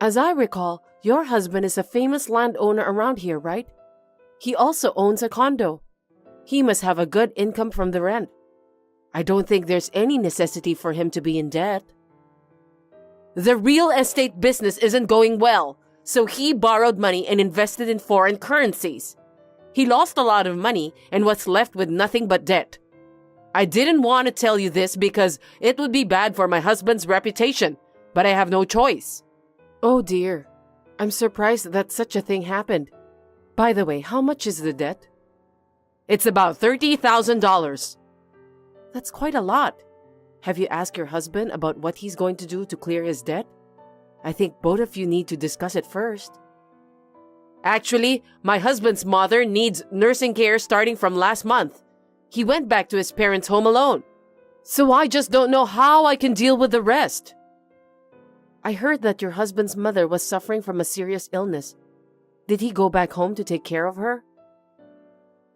As I recall, your husband is a famous landowner around here, right? He also owns a condo. He must have a good income from the rent. I don't think there's any necessity for him to be in debt. The real estate business isn't going well, so he borrowed money and invested in foreign currencies. He lost a lot of money and was left with nothing but debt. I didn't want to tell you this because it would be bad for my husband's reputation, but I have no choice. Oh dear, I'm surprised that such a thing happened. By the way, how much is the debt? It's about $30,000. That's quite a lot. Have you asked your husband about what he's going to do to clear his debt? I think both of you need to discuss it first. Actually, my husband's mother needs nursing care starting from last month. He went back to his parents' home alone. So I just don't know how I can deal with the rest. I heard that your husband's mother was suffering from a serious illness. Did he go back home to take care of her?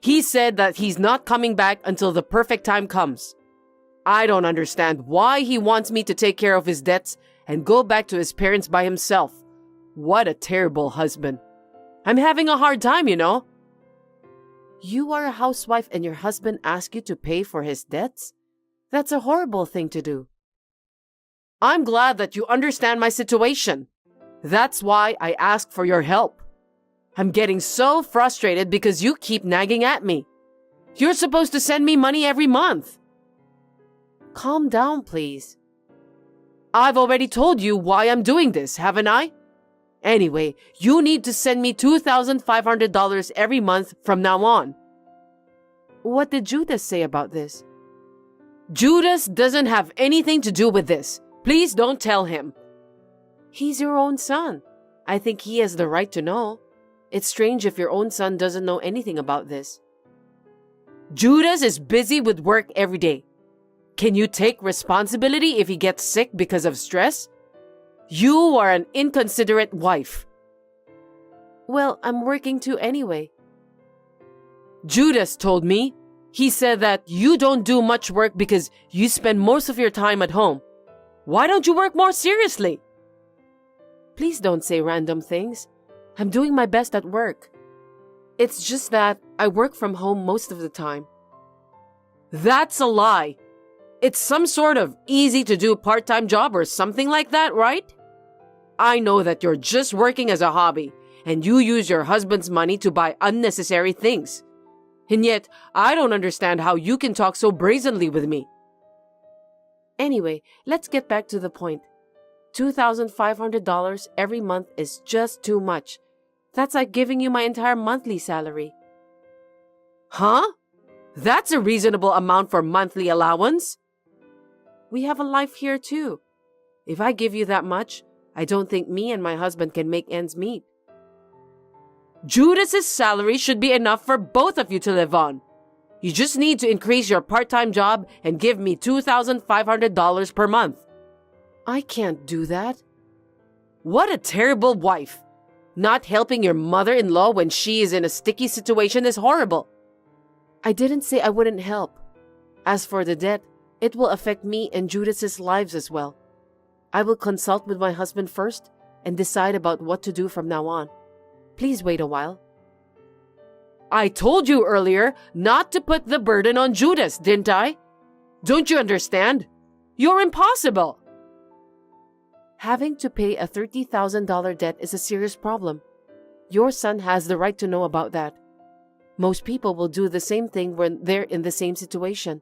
He said that he's not coming back until the perfect time comes. I don't understand why he wants me to take care of his debts and go back to his parents by himself. What a terrible husband. I'm having a hard time, you know. You are a housewife and your husband asks you to pay for his debts? That's a horrible thing to do. I'm glad that you understand my situation. That's why I asked for your help. I'm getting so frustrated because you keep nagging at me. You're supposed to send me money every month. Calm down, please. I've already told you why I'm doing this, haven't I? Anyway, you need to send me $2,500 every month from now on. What did Judas say about this? Judas doesn't have anything to do with this. Please don't tell him. He's your own son. I think he has the right to know. It's strange if your own son doesn't know anything about this. Judas is busy with work every day. Can you take responsibility if he gets sick because of stress? You are an inconsiderate wife. Well, I'm working too anyway. Judas told me. He said that you don't do much work because you spend most of your time at home. Why don't you work more seriously? Please don't say random things. I'm doing my best at work. It's just that I work from home most of the time. That's a lie. It's some sort of easy-to-do part-time job or something like that, right? I know that you're just working as a hobby and you use your husband's money to buy unnecessary things. And yet, I don't understand how you can talk so brazenly with me. Anyway, let's get back to the point. $2,500 every month is just too much. That's like giving you my entire monthly salary. Huh? That's a reasonable amount for monthly allowance. We have a life here too. If I give you that much, I don't think me and my husband can make ends meet. Judas's salary should be enough for both of you to live on. You just need to increase your part-time job and give me $2,500 per month. I can't do that. What a terrible wife. Not helping your mother-in-law when she is in a sticky situation is horrible. I didn't say I wouldn't help. As for the debt, it will affect me and Judas's lives as well. I will consult with my husband first and decide about what to do from now on. Please wait a while. I told you earlier not to put the burden on Judas, didn't I? Don't you understand? You're impossible. Having to pay a $30,000 debt is a serious problem. Your son has the right to know about that. Most people will do the same thing when they're in the same situation.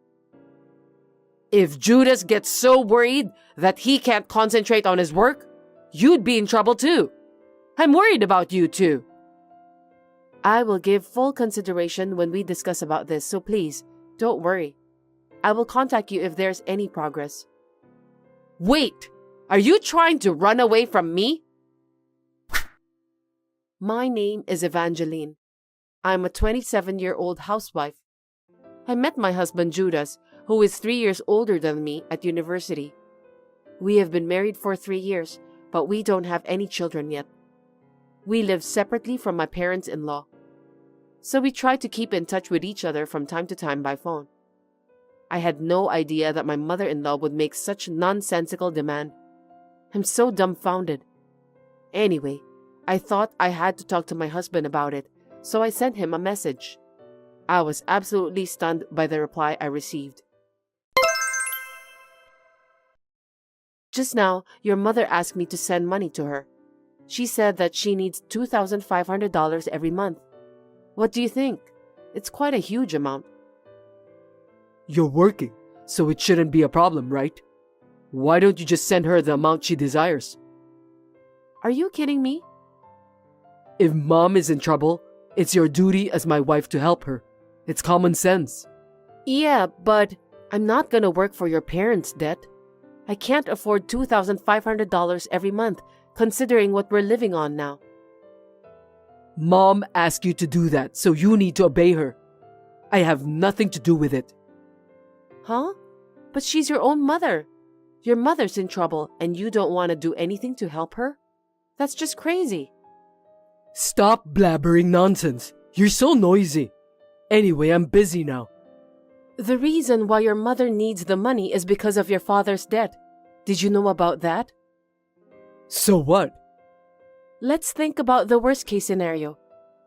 If Judas gets so worried that he can't concentrate on his work, you'd be in trouble too. I'm worried about you too. I will give full consideration when we discuss about this, so please, don't worry. I will contact you if there's any progress. Wait! Are you trying to run away from me? My name is Evangeline. I'm a 27-year-old housewife. I met my husband Judas, who is 3 years older than me, at university. We have been married for 3 years, but we don't have any children yet. We live separately from my parents-in-law. So we try to keep in touch with each other from time to time by phone. I had no idea that my mother-in-law would make such nonsensical demand. I'm so dumbfounded. Anyway, I thought I had to talk to my husband about it, so I sent him a message. I was absolutely stunned by the reply I received. Just now, your mother asked me to send money to her. She said that she needs $2,500 every month. What do you think? It's quite a huge amount. You're working, so it shouldn't be a problem, right? Why don't you just send her the amount she desires? Are you kidding me? If mom is in trouble, it's your duty as my wife to help her. It's common sense. Yeah, but I'm not gonna work for your parents' debt. I can't afford $2,500 every month, considering what we're living on now. Mom asked you to do that, so you need to obey her. I have nothing to do with it. Huh? But she's your own mother. Your mother's in trouble and you don't want to do anything to help her? That's just crazy. Stop blabbering nonsense. You're so noisy. Anyway, I'm busy now. The reason why your mother needs the money is because of your father's debt. Did you know about that? So what? Let's think about the worst case scenario.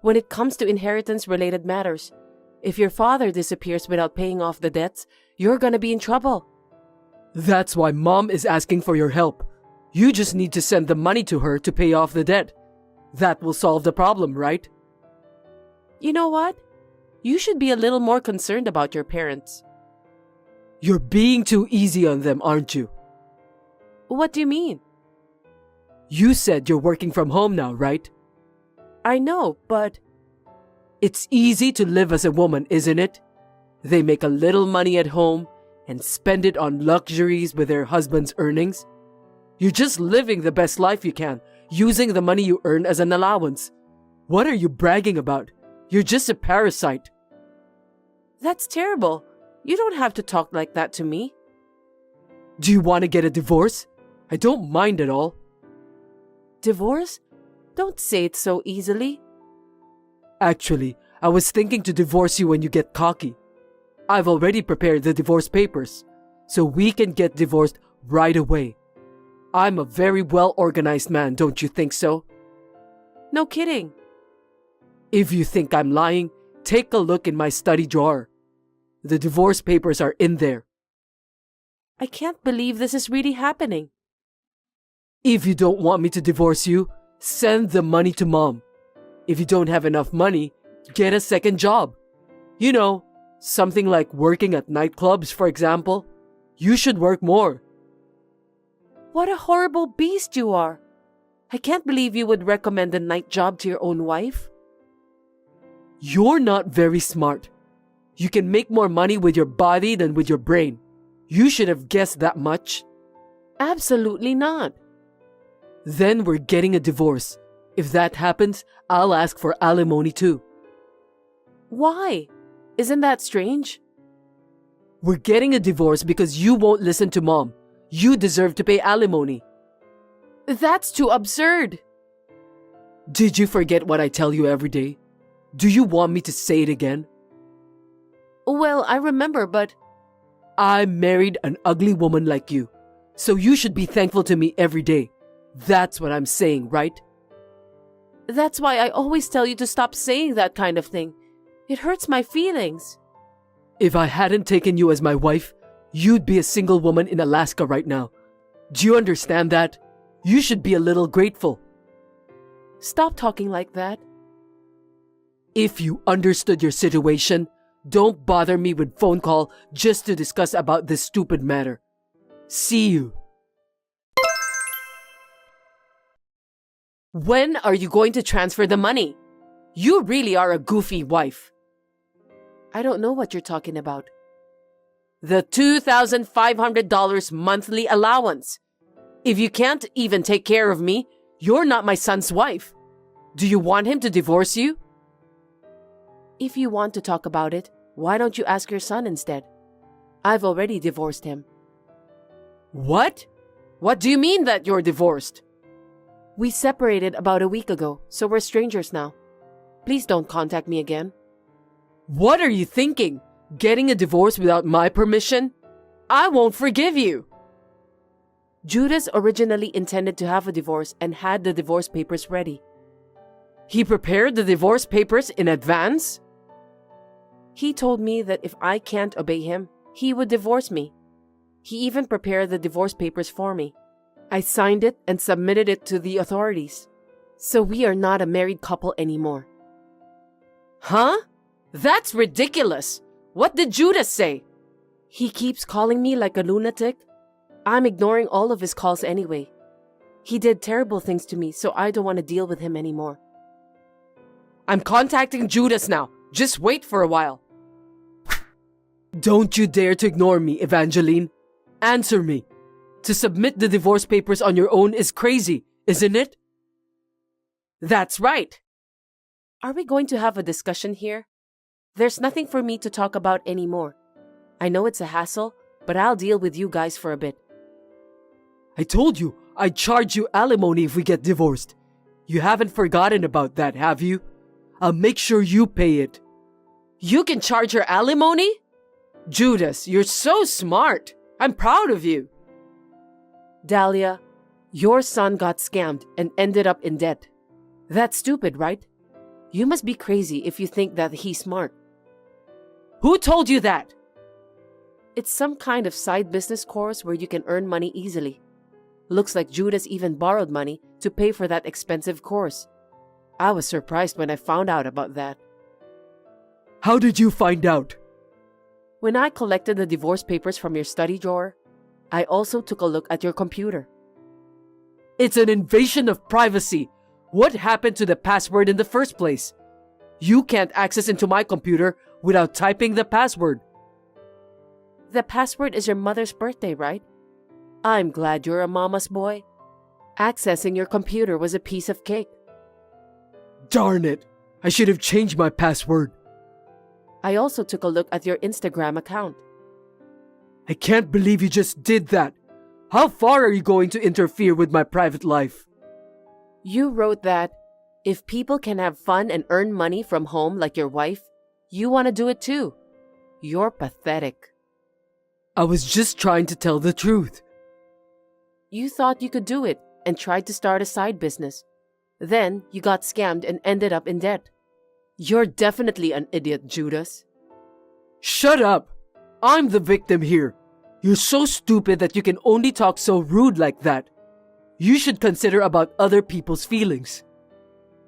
When it comes to inheritance-related matters, if your father disappears without paying off the debts, you're gonna be in trouble. That's why mom is asking for your help. You just need to send the money to her to pay off the debt. That will solve the problem, right? You know what? You should be a little more concerned about your parents. You're being too easy on them, aren't you? What do you mean? You said you're working from home now, right? I know, but... It's easy to live as a woman, isn't it? They make a little money at home and spend it on luxuries with their husband's earnings. You're just living the best life you can, using the money you earn as an allowance. What are you bragging about? You're just a parasite. That's terrible. You don't have to talk like that to me. Do you want to get a divorce? I don't mind at all. Divorce? Don't say it so easily. Actually, I was thinking to divorce you when you get cocky. I've already prepared the divorce papers, so we can get divorced right away. I'm a very well-organized man, don't you think so? No kidding. If you think I'm lying, take a look in my study drawer. The divorce papers are in there. I can't believe this is really happening. If you don't want me to divorce you, send the money to mom. If you don't have enough money, get a second job. You know, something like working at nightclubs, for example. You should work more. What a horrible beast you are. I can't believe you would recommend a night job to your own wife. You're not very smart. You can make more money with your body than with your brain. You should have guessed that much. Absolutely not. Then we're getting a divorce. If that happens, I'll ask for alimony too. Why? Isn't that strange? We're getting a divorce because you won't listen to mom. You deserve to pay alimony. That's too absurd. Did you forget what I tell you every day? Do you want me to say it again? Well, I remember, but... I married an ugly woman like you, so you should be thankful to me every day. That's what I'm saying, right? That's why I always tell you to stop saying that kind of thing. It hurts my feelings. If I hadn't taken you as my wife, you'd be a single woman in Alaska right now. Do you understand that? You should be a little grateful. Stop talking like that. If you understood your situation, don't bother me with phone call just to discuss about this stupid matter. See you. When are you going to transfer the money? You really are a goofy wife. I don't know what you're talking about. The $2,500 monthly allowance. If you can't even take care of me, you're not my son's wife. Do you want him to divorce you? If you want to talk about it, why don't you ask your son instead? I've already divorced him. What? What do you mean that you're divorced? We separated about a week ago, so we're strangers now. Please don't contact me again. What are you thinking? Getting a divorce without my permission? I won't forgive you. Judas originally intended to have a divorce and had the divorce papers ready. He prepared the divorce papers in advance? He told me that if I can't obey him, he would divorce me. He even prepared the divorce papers for me. I signed it and submitted it to the authorities. So we are not a married couple anymore. Huh? That's ridiculous. What did Judas say? He keeps calling me like a lunatic. I'm ignoring all of his calls anyway. He did terrible things to me, so I don't want to deal with him anymore. I'm contacting Judas now. Just wait for a while. Don't you dare to ignore me, Evangeline. Answer me. To submit the divorce papers on your own is crazy, isn't it? That's right. Are we going to have a discussion here? There's nothing for me to talk about anymore. I know it's a hassle, but I'll deal with you guys for a bit. I told you I'd charge you alimony if we get divorced. You haven't forgotten about that, have you? I'll make sure you pay it. You can charge her alimony? Judas, you're so smart. I'm proud of you. Dahlia, your son got scammed and ended up in debt. That's stupid, right? You must be crazy if you think that he's smart. Who told you that? It's some kind of side business course where you can earn money easily. Looks like Judas even borrowed money to pay for that expensive course. I was surprised when I found out about that. How did you find out? When I collected the divorce papers from your study drawer, I also took a look at your computer. It's an invasion of privacy. What happened to the password in the first place? You can't access into my computer without typing the password. The password is your mother's birthday, right? I'm glad you're a mama's boy. Accessing your computer was a piece of cake. Darn it! I should have changed my password. I also took a look at your Instagram account. I can't believe you just did that. How far are you going to interfere with my private life? You wrote that if people can have fun and earn money from home like your wife, you want to do it too. You're pathetic. I was just trying to tell the truth. You thought you could do it and tried to start a side business. Then you got scammed and ended up in debt. You're definitely an idiot, Judas. Shut up! I'm the victim here. You're so stupid that you can only talk so rude like that. You should consider about other people's feelings.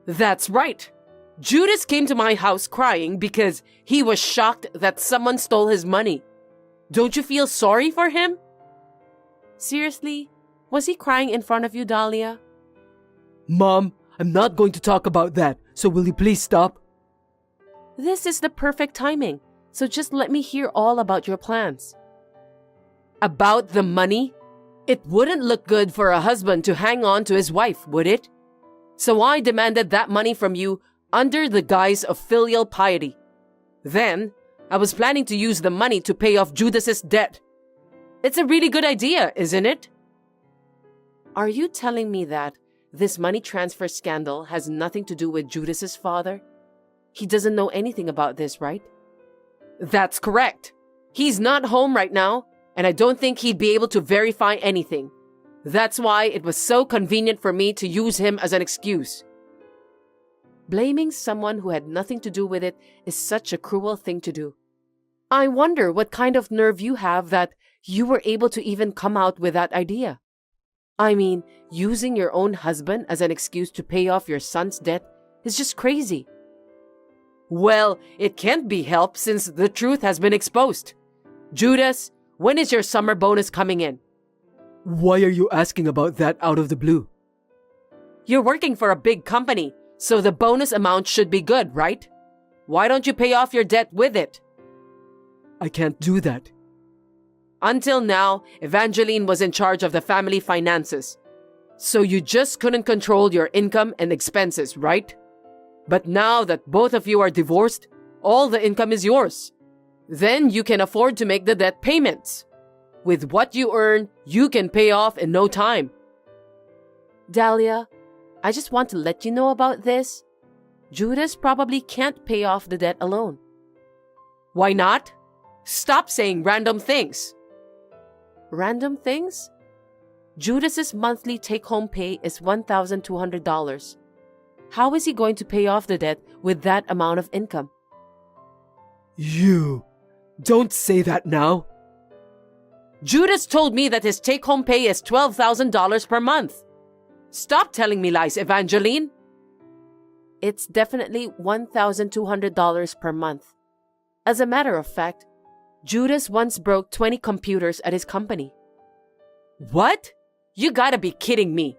That's right. Judas came to my house crying because he was shocked that someone stole his money. Don't you feel sorry for him? Seriously? Was he crying in front of you, Dahlia? Mom, I'm not going to talk about that, so will you please stop? This is the perfect timing, so just let me hear all about your plans. About the money? It wouldn't look good for a husband to hang on to his wife, would it? So I demanded that money from you under the guise of filial piety. Then, I was planning to use the money to pay off Judas's debt. It's a really good idea, isn't it? Are you telling me that this money transfer scandal has nothing to do with Judas's father? He doesn't know anything about this, right? That's correct. He's not home right now, and I don't think he'd be able to verify anything. That's why it was so convenient for me to use him as an excuse. Blaming someone who had nothing to do with it is such a cruel thing to do. I wonder what kind of nerve you have that you were able to even come out with that idea. I mean, using your own husband as an excuse to pay off your son's debt is just crazy. Well, it can't be helped since the truth has been exposed. Judas, when is your summer bonus coming in? Why are you asking about that out of the blue? You're working for a big company, so the bonus amount should be good, right? Why don't you pay off your debt with it? I can't do that. Until now, Evangeline was in charge of the family finances. So you just couldn't control your income and expenses, right? But now that both of you are divorced, all the income is yours. Then you can afford to make the debt payments. With what you earn, you can pay off in no time. Dahlia, I just want to let you know about this. Judas probably can't pay off the debt alone. Why not? Stop saying random things. Random things? Judas's monthly take-home pay is $1,200. How is he going to pay off the debt with that amount of income? You... Don't say that now. Judas told me that his take-home pay is $12,000 per month. Stop telling me lies, Evangeline. It's definitely $1,200 per month. As a matter of fact, Judas once broke 20 computers at his company. What? You gotta be kidding me.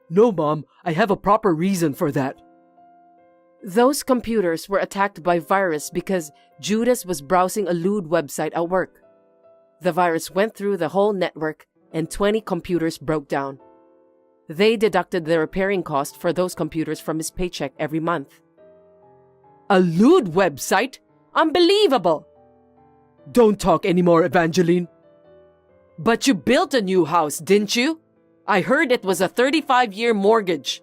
No, Mom, I have a proper reason for that. Those computers were attacked by virus because Judas was browsing a lewd website at work. The virus went through the whole network and 20 computers broke down. They deducted the repairing cost for those computers from his paycheck every month. A lewd website? Unbelievable! Don't talk anymore, Evangeline. But you built a new house, didn't you? I heard it was a 35-year mortgage.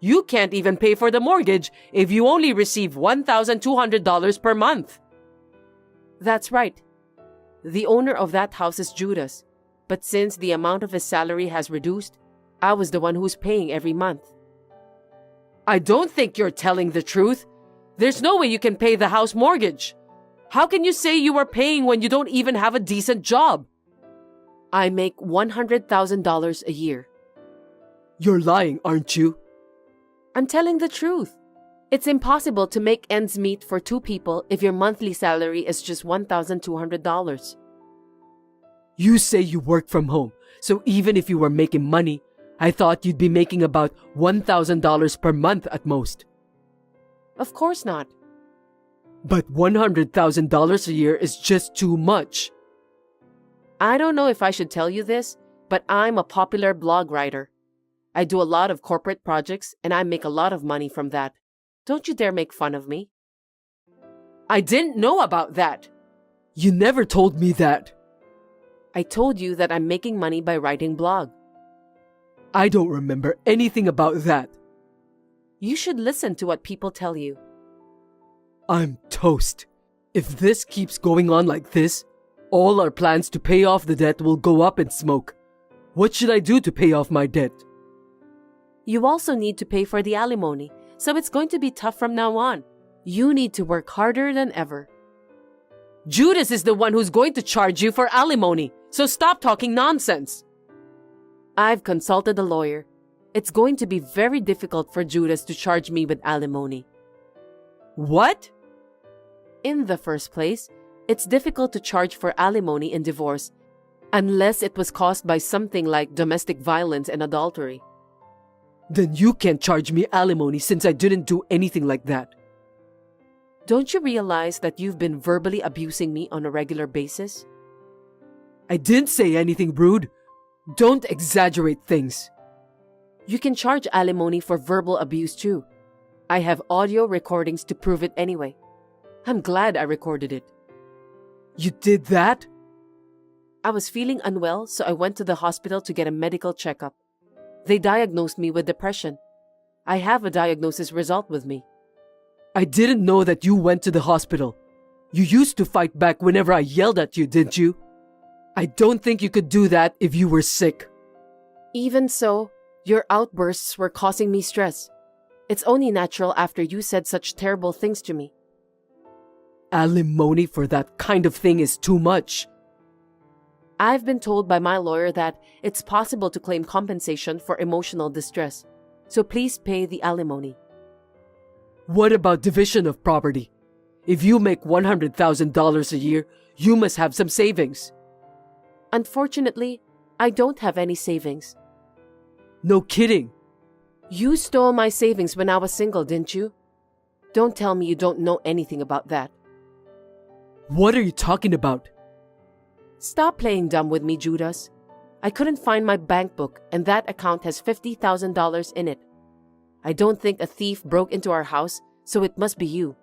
You can't even pay for the mortgage if you only receive $1,200 per month. That's right. The owner of that house is Judas, but since the amount of his salary has reduced, I was the one who's paying every month. I don't think you're telling the truth. There's no way you can pay the house mortgage. How can you say you are paying when you don't even have a decent job? I make $100,000 a year. You're lying, aren't you? I'm telling the truth. It's impossible to make ends meet for two people if your monthly salary is just $1,200. You say you work from home, so even if you were making money, I thought you'd be making about $1,000 per month at most. Of course not. But $100,000 a year is just too much. I don't know if I should tell you this, but I'm a popular blog writer. I do a lot of corporate projects and I make a lot of money from that. Don't you dare make fun of me. I didn't know about that. You never told me that. I told you that I'm making money by writing blog. I don't remember anything about that. You should listen to what people tell you. I'm toast. If this keeps going on like this, all our plans to pay off the debt will go up in smoke. What should I do to pay off my debt? You also need to pay for the alimony, so it's going to be tough from now on. You need to work harder than ever. Judas is the one who's going to charge you for alimony, so stop talking nonsense. I've consulted a lawyer. It's going to be very difficult for Judas to charge me with alimony. What? In the first place, it's difficult to charge for alimony in divorce unless it was caused by something like domestic violence and adultery. Then you can't charge me alimony since I didn't do anything like that. Don't you realize that you've been verbally abusing me on a regular basis? I didn't say anything rude. Don't exaggerate things. You can charge alimony for verbal abuse too. I have audio recordings to prove it anyway. I'm glad I recorded it. You did that? I was feeling unwell, so I went to the hospital to get a medical checkup. They diagnosed me with depression. I have a diagnosis result with me. I didn't know that you went to the hospital. You used to fight back whenever I yelled at you, didn't you? I don't think you could do that if you were sick. Even so, your outbursts were causing me stress. It's only natural after you said such terrible things to me. Alimony for that kind of thing is too much. I've been told by my lawyer that it's possible to claim compensation for emotional distress, so please pay the alimony. What about division of property? If you make $100,000 a year, you must have some savings. Unfortunately, I don't have any savings. No kidding. You stole my savings when I was single, didn't you? Don't tell me you don't know anything about that. What are you talking about? Stop playing dumb with me, Judas. I couldn't find my bank book, and that account has $50,000 in it. I don't think a thief broke into our house, so it must be you.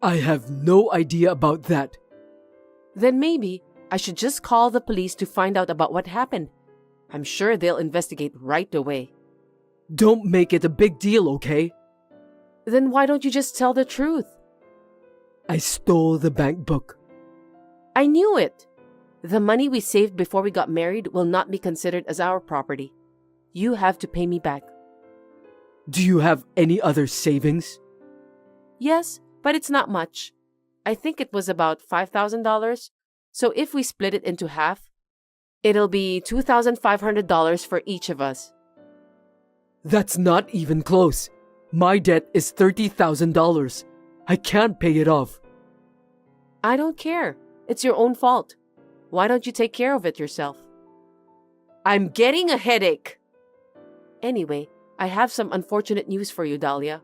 I have no idea about that. Then maybe I should just call the police to find out about what happened. I'm sure they'll investigate right away. Don't make it a big deal, okay? Then why don't you just tell the truth? I stole the bank book. I knew it. The money we saved before we got married will not be considered as our property. You have to pay me back. Do you have any other savings? Yes, but it's not much. I think it was about $5,000. So if we split it into half, it'll be $2,500 for each of us. That's not even close. My debt is $30,000. I can't pay it off. I don't care. It's your own fault. Why don't you take care of it yourself? I'm getting a headache. Anyway, I have some unfortunate news for you, Dahlia.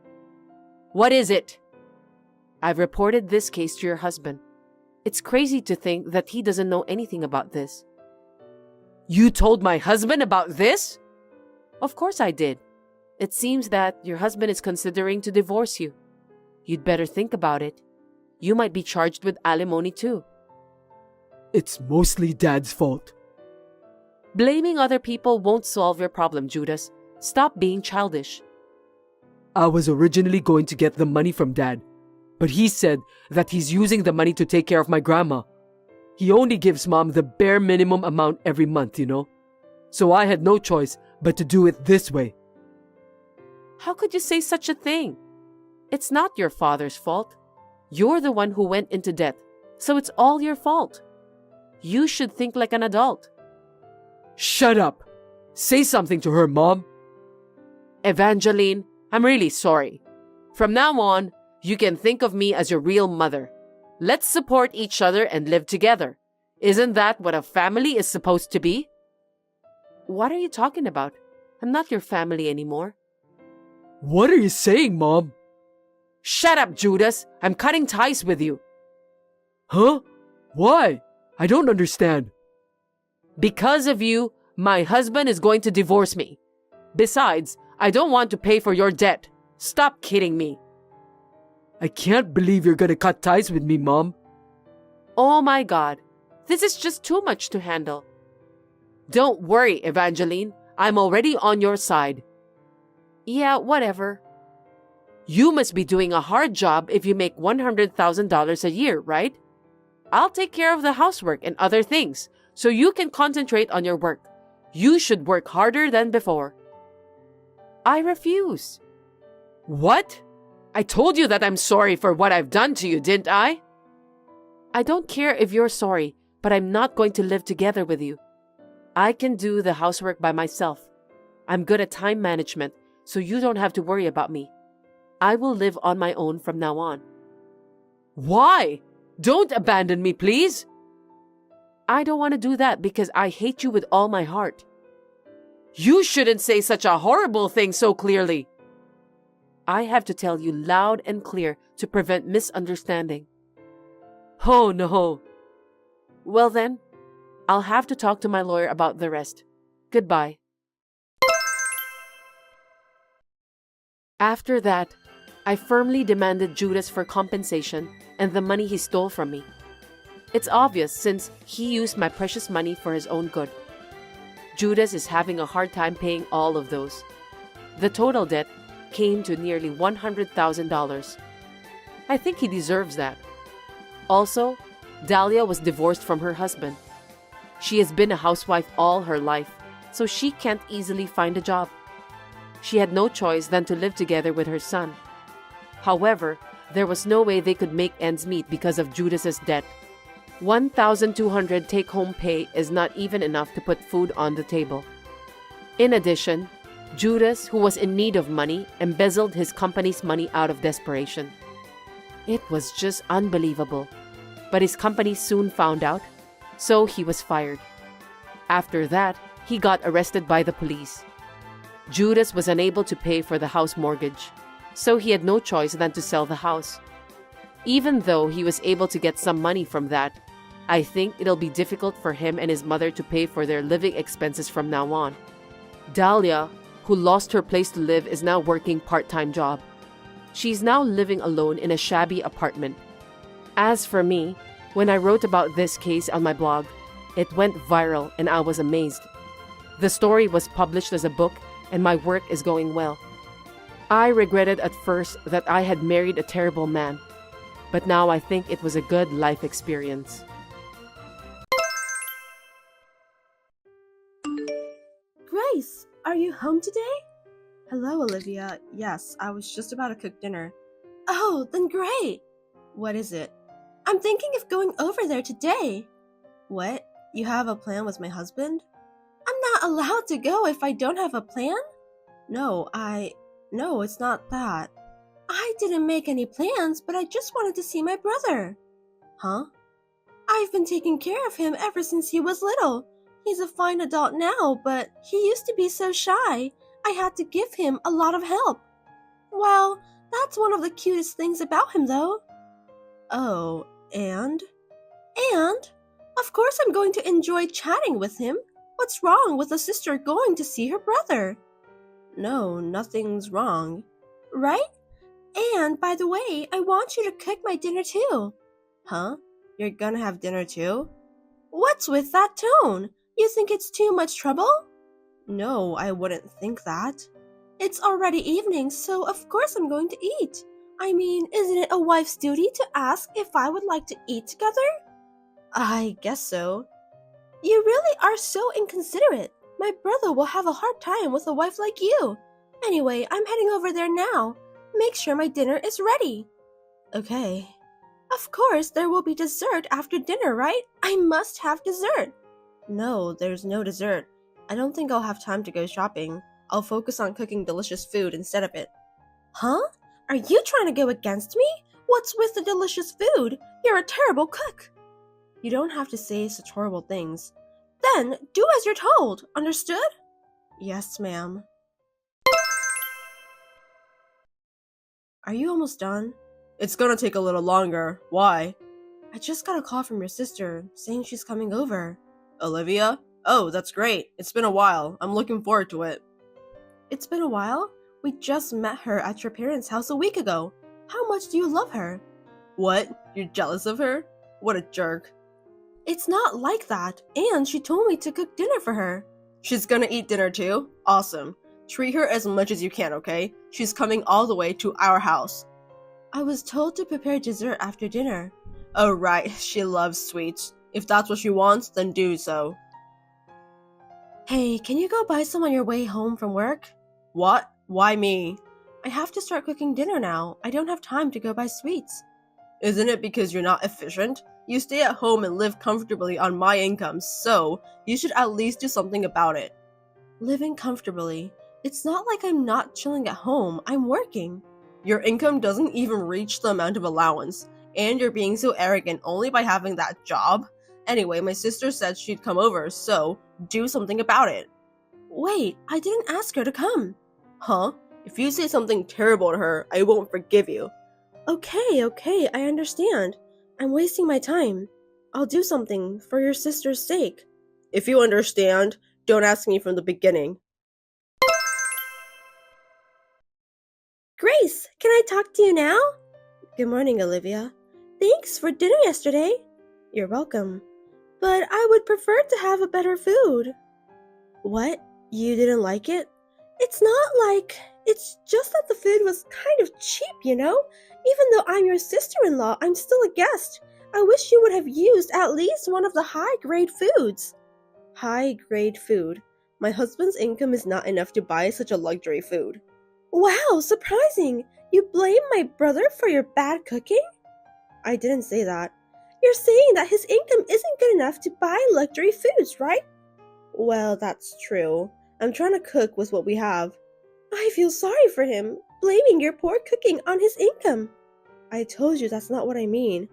What is it? I've reported this case to your husband. It's crazy to think that he doesn't know anything about this. You told my husband about this? Of course I did. It seems that your husband is considering to divorce you. You'd better think about it. You might be charged with alimony too. It's mostly Dad's fault. Blaming other people won't solve your problem, Judas. Stop being childish. I was originally going to get the money from Dad, but he said that he's using the money to take care of my grandma. He only gives Mom the bare minimum amount every month, you know? So I had no choice but to do it this way. How could you say such a thing? It's not your father's fault. You're the one who went into debt, so it's all your fault. You should think like an adult. Shut up! Say something to her, Mom. Evangeline, I'm really sorry. From now on, you can think of me as your real mother. Let's support each other and live together. Isn't that what a family is supposed to be? What are you talking about? I'm not your family anymore. What are you saying, Mom? Shut up, Judas. I'm cutting ties with you. Huh? Why? I don't understand. Because of you, my husband is going to divorce me. Besides, I don't want to pay for your debt. Stop kidding me. I can't believe you're gonna cut ties with me, Mom. Oh my God. This is just too much to handle. Don't worry, Evangeline. I'm already on your side. Yeah, whatever. You must be doing a hard job if you make $100,000 a year, right? I'll take care of the housework and other things, so you can concentrate on your work. You should work harder than before. I refuse. What? I told you that I'm sorry for what I've done to you, didn't I? I don't care if you're sorry, but I'm not going to live together with you. I can do the housework by myself. I'm good at time management, so you don't have to worry about me. I will live on my own from now on. Why? Don't abandon me, please. I don't want to do that because I hate you with all my heart. You shouldn't say such a horrible thing so clearly. I have to tell you loud and clear to prevent misunderstanding. Oh no. Well then, I'll have to talk to my lawyer about the rest. Goodbye. After that, I firmly demanded Judas for compensation and the money he stole from me. It's obvious since he used my precious money for his own good. Judas is having a hard time paying all of those. The total debt came to nearly $100,000. I think he deserves that. Also, Dahlia was divorced from her husband. She has been a housewife all her life, so she can't easily find a job. She had no choice than to live together with her son. However, there was no way they could make ends meet because of Judas's debt. $1,200 take-home pay is not even enough to put food on the table. In addition, Judas, who was in need of money, embezzled his company's money out of desperation. It was just unbelievable. But his company soon found out, so he was fired. After that, he got arrested by the police. Judas was unable to pay for the house mortgage, so he had no choice than to sell the house. Even though he was able to get some money from that, I think it'll be difficult for him and his mother to pay for their living expenses from now on. Dahlia, who lost her place to live, is now working part-time job. She's now living alone in a shabby apartment. As for me, when I wrote about this case on my blog, it went viral and I was amazed. The story was published as a book and my work is going well. I regretted at first that I had married a terrible man, but now I think it was a good life experience. Grace, are you home today? Hello, Olivia. Yes, I was just about to cook dinner. Oh, then great! What is it? I'm thinking of going over there today. What? You have a plan with my husband? I'm not allowed to go if I don't have a plan? No, No, it's not that. I didn't make any plans, but I just wanted to see my brother. Huh? I've been taking care of him ever since he was little. He's a fine adult now, but he used to be so shy. I had to give him a lot of help. Well, that's one of the cutest things about him, though. Oh, and? And? Of course I'm going to enjoy chatting with him. What's wrong with a sister going to see her brother? No, nothing's wrong. Right? And, by the way, I want you to cook my dinner too. Huh? You're gonna have dinner too? What's with that tone? You think it's too much trouble? No, I wouldn't think that. It's already evening, so of course I'm going to eat. I mean, isn't it a wife's duty to ask if I would like to eat together? I guess so. You really are so inconsiderate. My brother will have a hard time with a wife like you. Anyway, I'm heading over there now. Make sure my dinner is ready. Okay. Of course, there will be dessert after dinner, right? I must have dessert. No, there's no dessert. I don't think I'll have time to go shopping. I'll focus on cooking delicious food instead of it. Huh? Are you trying to go against me? What's with the delicious food? You're a terrible cook. You don't have to say such horrible things. Then, do as you're told, understood? Yes, ma'am. Are you almost done? It's gonna take a little longer. Why? I just got a call from your sister, saying she's coming over. Olivia? Oh, that's great. It's been a while. I'm looking forward to it. It's been a while? We just met her at your parents' house a week ago. How much do you love her? What? You're jealous of her? What a jerk. It's not like that, and she told me to cook dinner for her. She's gonna eat dinner too? Awesome. Treat her as much as you can, okay? She's coming all the way to our house. I was told to prepare dessert after dinner. Oh right, she loves sweets. If that's what she wants, then do so. Hey, can you go buy some on your way home from work? What? Why me? I have to start cooking dinner now. I don't have time to go buy sweets. Isn't it because you're not efficient? You stay at home and live comfortably on my income, so you should at least do something about it. Living comfortably? It's not like I'm not chilling at home. I'm working. Your income doesn't even reach the amount of allowance, and you're being so arrogant only by having that job. Anyway, my sister said she'd come over, so do something about it. Wait, I didn't ask her to come. Huh? If you say something terrible to her, I won't forgive you. Okay, I understand. I'm wasting my time. I'll do something for your sister's sake. If you understand, don't ask me from the beginning. Grace, can I talk to you now? Good morning, Olivia. Thanks for dinner yesterday. You're welcome. But I would prefer to have a better food. What? You didn't like it? It's just that the food was kind of cheap, you know? Even though I'm your sister-in-law, I'm still a guest. I wish you would have used at least one of the high-grade foods. High-grade food. My husband's income is not enough to buy such a luxury food. Wow, surprising! You blame my brother for your bad cooking? I didn't say that. You're saying that his income isn't good enough to buy luxury foods, right? Well, that's true. I'm trying to cook with what we have. I feel sorry for him, blaming your poor cooking on his income. I told you that's not what I mean.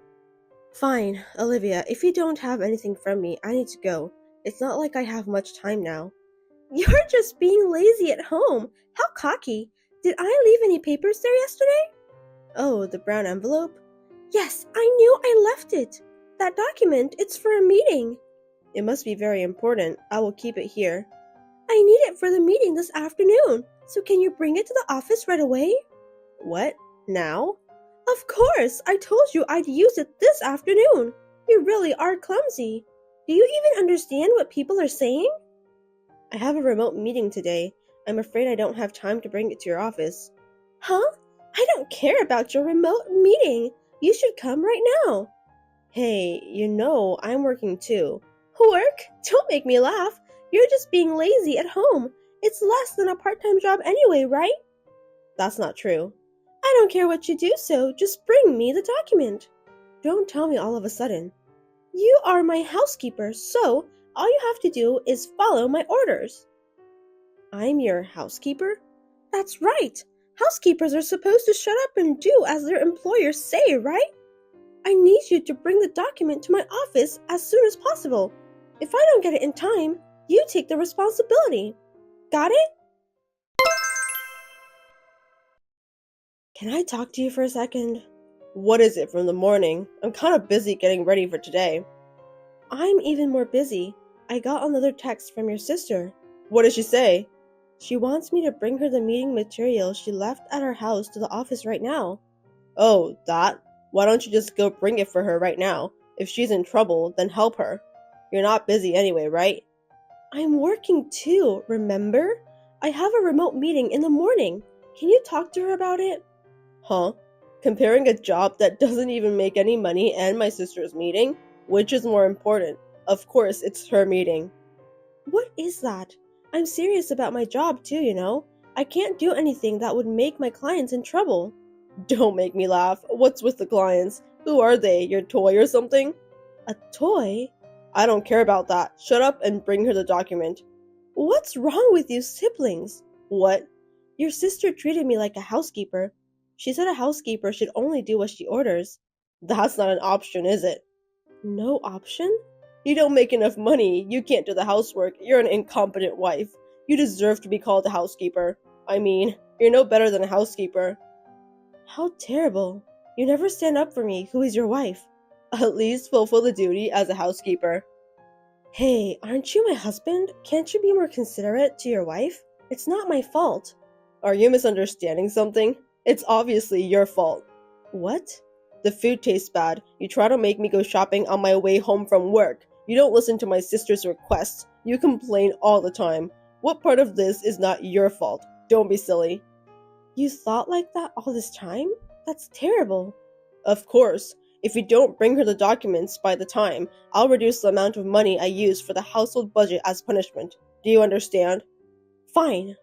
Fine, Olivia, if you don't have anything from me, I need to go. It's not like I have much time now. You're just being lazy at home. How cocky. Did I leave any papers there yesterday? Oh, the brown envelope? Yes, I knew I left it. That document, it's for a meeting. It must be very important. I will keep it here. I need it for the meeting this afternoon, so can you bring it to the office right away? What? Now? Of course! I told you I'd use it this afternoon. You really are clumsy. Do you even understand what people are saying? I have a remote meeting today. I'm afraid I don't have time to bring it to your office. Huh? I don't care about your remote meeting. You should come right now. Hey, you know I'm working too. Work? Don't make me laugh. You're just being lazy at home. It's less than a part-time job anyway, right? That's not true. I don't care what you do, so just bring me the document. Don't tell me all of a sudden. You are my housekeeper, so all you have to do is follow my orders. I'm your housekeeper? That's right. Housekeepers are supposed to shut up and do as their employers say, right? I need you to bring the document to my office as soon as possible. If I don't get it in time, you take the responsibility. Got it? Can I talk to you for a second? What is it from the morning? I'm kind of busy getting ready for today. I'm even more busy. I got another text from your sister. What did she say? She wants me to bring her the meeting material she left at her house to the office right now. Oh, that? Why don't you just go bring it for her right now? If she's in trouble, then help her. You're not busy anyway, right? I'm working too, remember? I have a remote meeting in the morning. Can you talk to her about it? Huh? Comparing a job that doesn't even make any money and my sister's meeting? Which is more important? Of course, it's her meeting. What is that? I'm serious about my job too, you know? I can't do anything that would make my clients in trouble. Don't make me laugh. What's with the clients? Who are they? Your toy or something? A toy? I don't care about that. Shut up and bring her the document. What's wrong with you siblings? What? Your sister treated me like a housekeeper. She said a housekeeper should only do what she orders. That's not an option, is it? No option? You don't make enough money. You can't do the housework. You're an incompetent wife. You deserve to be called a housekeeper. I mean, you're no better than a housekeeper. How terrible. You never stand up for me, who is your wife. At least fulfill the duty as a housekeeper. Hey, aren't you my husband? Can't you be more considerate to your wife? It's not my fault. Are you misunderstanding something? It's obviously your fault. What? The food tastes bad. You try to make me go shopping on my way home from work. You don't listen to my sister's requests. You complain all the time. What part of this is not your fault? Don't be silly. You thought like that all this time? That's terrible. Of course. If you don't bring her the documents by the time, I'll reduce the amount of money I use for the household budget as punishment. Do you understand? Fine.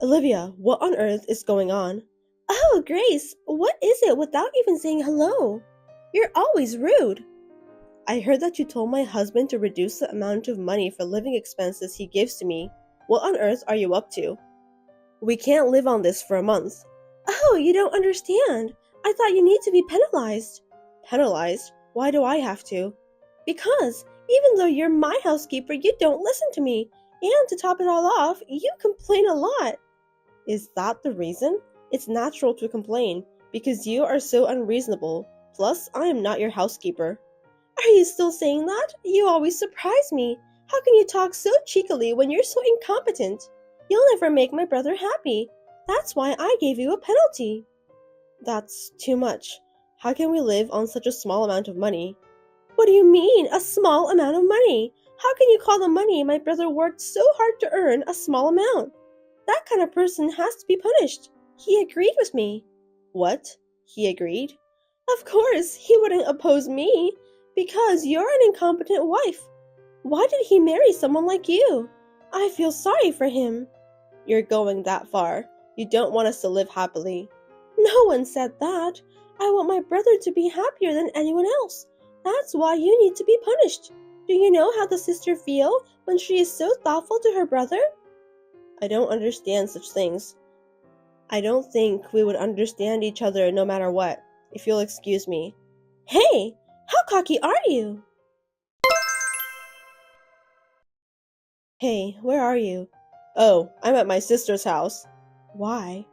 Olivia, what on earth is going on? Oh, Grace, what is it without even saying hello? You're always rude. I heard that you told my husband to reduce the amount of money for living expenses he gives to me. What on earth are you up to? We can't live on this for a month. Oh, you don't understand. I thought you need to be penalized. Penalized? Why do I have to? Because, even though you're my housekeeper, you don't listen to me. And to top it all off, you complain a lot. Is that the reason? It's natural to complain, because you are so unreasonable. Plus, I am not your housekeeper. Are you still saying that? You always surprise me. How can you talk so cheekily when you're so incompetent? You'll never make my brother happy. That's why I gave you a penalty. That's too much. How can we live on such a small amount of money? What do you mean, a small amount of money? How can you call the money my brother worked so hard to earn a small amount? That kind of person has to be punished. He agreed with me. What? He agreed? Of course, he wouldn't oppose me, because you're an incompetent wife. Why did he marry someone like you? I feel sorry for him. You're going that far. You don't want us to live happily. No one said that. I want my brother to be happier than anyone else. That's why you need to be punished. Do you know how the sister feels when she is so thoughtful to her brother? I don't understand such things. I don't think we would understand each other no matter what, if you'll excuse me. Hey, how cocky are you? Hey, where are you? Oh, I'm at my sister's house. Why?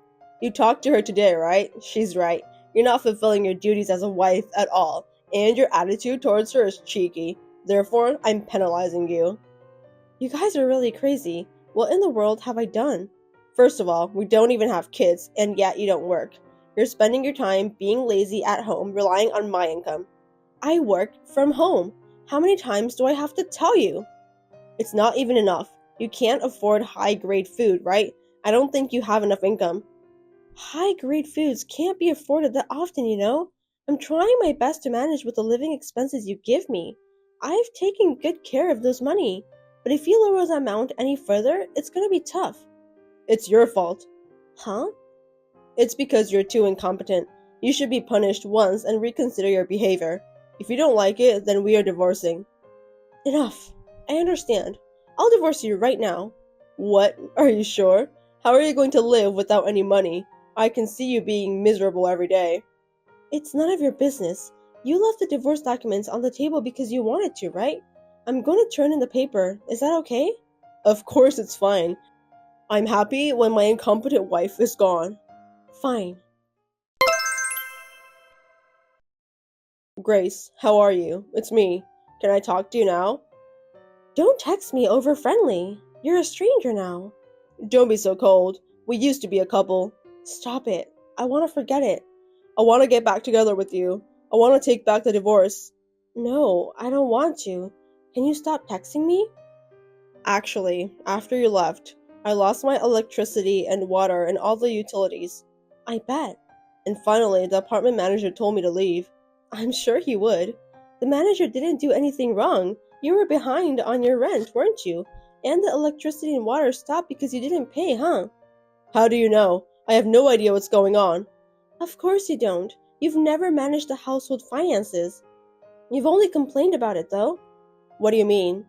You talked to her today, right? She's right. You're not fulfilling your duties as a wife at all, and your attitude towards her is cheeky. Therefore, I'm penalizing you. You guys are really crazy. What in the world have I done? First of all, we don't even have kids, and yet you don't work. You're spending your time being lazy at home, relying on my income. I work from home. How many times do I have to tell you? It's not even enough. You can't afford high-grade food, right? I don't think you have enough income. High-grade foods can't be afforded that often, you know? I'm trying my best to manage with the living expenses you give me. I've taken good care of those money. But if you lower the amount any further, it's gonna be tough. It's your fault. Huh? It's because you're too incompetent. You should be punished once and reconsider your behavior. If you don't like it, then we are divorcing. Enough. I understand. I'll divorce you right now. What? Are you sure? How are you going to live without any money? I can see you being miserable every day. It's none of your business. You left the divorce documents on the table because you wanted to, right? I'm going to turn in the paper. Is that okay? Of course it's fine. I'm happy when my incompetent wife is gone. Fine. Grace, how are you? It's me. Can I talk to you now? Don't text me over friendly. You're a stranger now. Don't be so cold. We used to be a couple. Stop it. I want to forget it. I want to get back together with you. I want to take back the divorce. No, I don't want to. Can you stop texting me? Actually, after you left, I lost my electricity and water and all the utilities. I bet. And finally, the apartment manager told me to leave. I'm sure he would. The manager didn't do anything wrong. You were behind on your rent, weren't you? And the electricity and water stopped because you didn't pay, huh? How do you know? I have no idea what's going on. Of course you don't. You've never managed the household finances. You've only complained about it, though. What do you mean?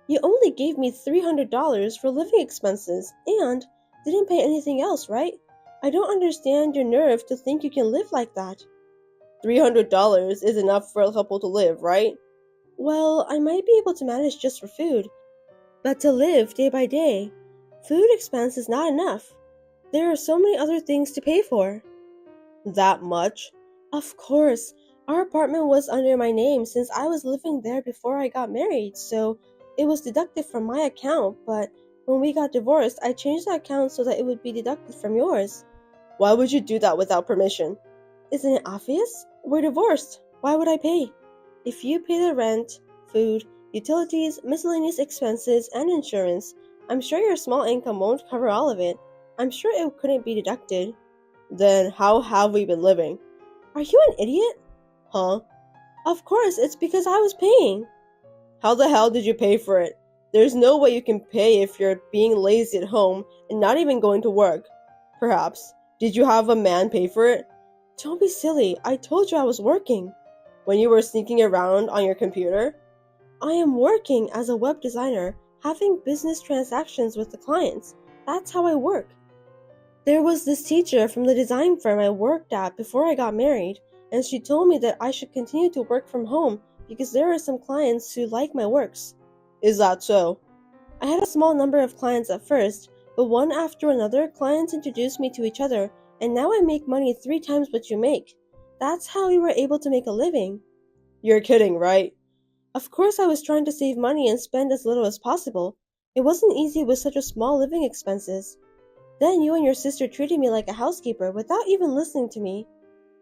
You only gave me $300 for living expenses and didn't pay anything else, right? I don't understand your nerve to think you can live like that. $300 is enough for a couple to live, right? Well, I might be able to manage just for food, but to live day by day, food expense is not enough. There are so many other things to pay for. That much? Of course. Our apartment was under my name since I was living there before I got married, so it was deducted from my account, but when we got divorced, I changed the account so that it would be deducted from yours. Why would you do that without permission? Isn't it obvious? We're divorced. Why would I pay? If you pay the rent, food, utilities, miscellaneous expenses, and insurance, I'm sure your small income won't cover all of it. I'm sure it couldn't be deducted. Then how have we been living? Are you an idiot? Huh? Of course, it's because I was paying. How the hell did you pay for it? There's no way you can pay if you're being lazy at home and not even going to work. Perhaps. Did you have a man pay for it? Don't be silly. I told you I was working. When you were sneaking around on your computer? I am working as a web designer, having business transactions with the clients. That's how I work. There was this teacher from the design firm I worked at before I got married, and she told me that I should continue to work from home because there are some clients who like my works. Is that so? I had a small number of clients at first, but one after another, clients introduced me to each other, and now I make money 3 times what you make. That's how we were able to make a living. You're kidding, right? Of course I was trying to save money and spend as little as possible. It wasn't easy with such a small living expenses. Then you and your sister treated me like a housekeeper without even listening to me.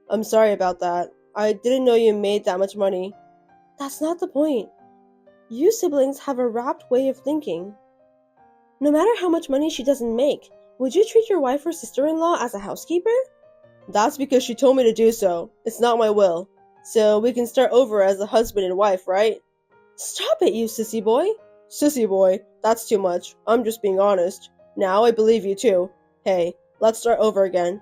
I'm sorry about that. I didn't know you made that much money. That's not the point. You siblings have a rapt way of thinking. No matter how much money she doesn't make, would you treat your wife or sister-in-law as a housekeeper? That's because she told me to do so. It's not my will. So we can start over as a husband and wife, right? Stop it, you sissy boy. Sissy boy, that's too much. I'm just being honest. Now I believe you too. Hey, let's start over again.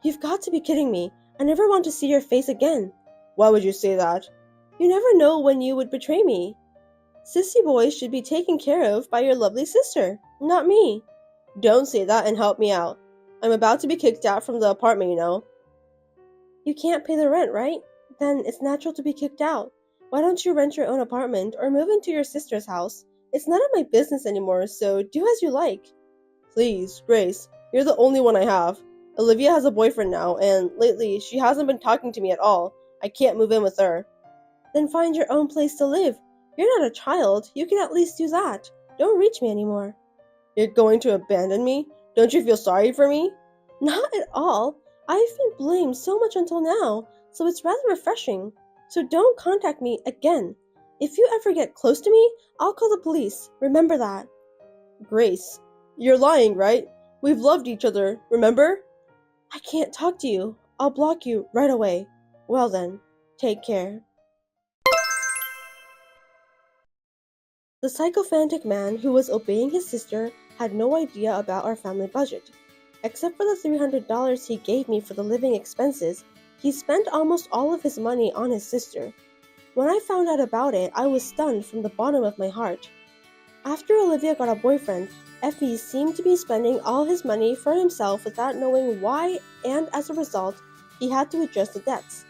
You've got to be kidding me. I never want to see your face again. Why would you say that? You never know when you would betray me. Sissy boy should be taken care of by your lovely sister, not me. Don't say that and help me out. I'm about to be kicked out from the apartment, you know. You can't pay the rent, right? Then it's natural to be kicked out. Why don't you rent your own apartment or move into your sister's house? It's none of my business anymore, so do as you like. Please, Grace, you're the only one I have. Olivia has a boyfriend now, and lately she hasn't been talking to me at all. I can't move in with her. Then find your own place to live. You're not a child. You can at least do that. Don't reach me anymore. You're going to abandon me? Don't you feel sorry for me? Not at all. I've been blamed so much until now, so it's rather refreshing. So don't contact me again. If you ever get close to me, I'll call the police. Remember that. Grace, you're lying, right? We've loved each other, remember? I can't talk to you. I'll block you right away. Well then, take care. The sycophantic man who was obeying his sister had no idea about our family budget. Except for the $300 he gave me for the living expenses, he spent almost all of his money on his sister. When I found out about it, I was stunned from the bottom of my heart. After Olivia got a boyfriend, Effie seemed to be spending all his money for himself without knowing why, and as a result, he had to address the debts.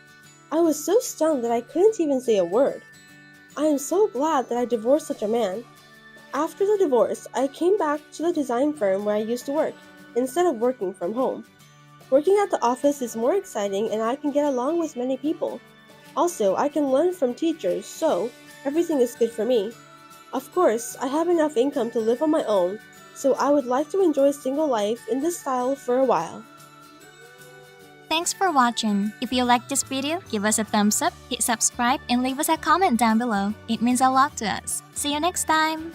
I was so stunned that I couldn't even say a word. I am so glad that I divorced such a man. After the divorce, I came back to the design firm where I used to work, instead of working from home. Working at the office is more exciting and I can get along with many people. Also, I can learn from teachers, so everything is good for me. Of course, I have enough income to live on my own, so I would like to enjoy single life in this style for a while. Thanks for watching. If you liked this video, give us a thumbs up, hit subscribe, and leave us a comment down below. It means a lot to us. See you next time!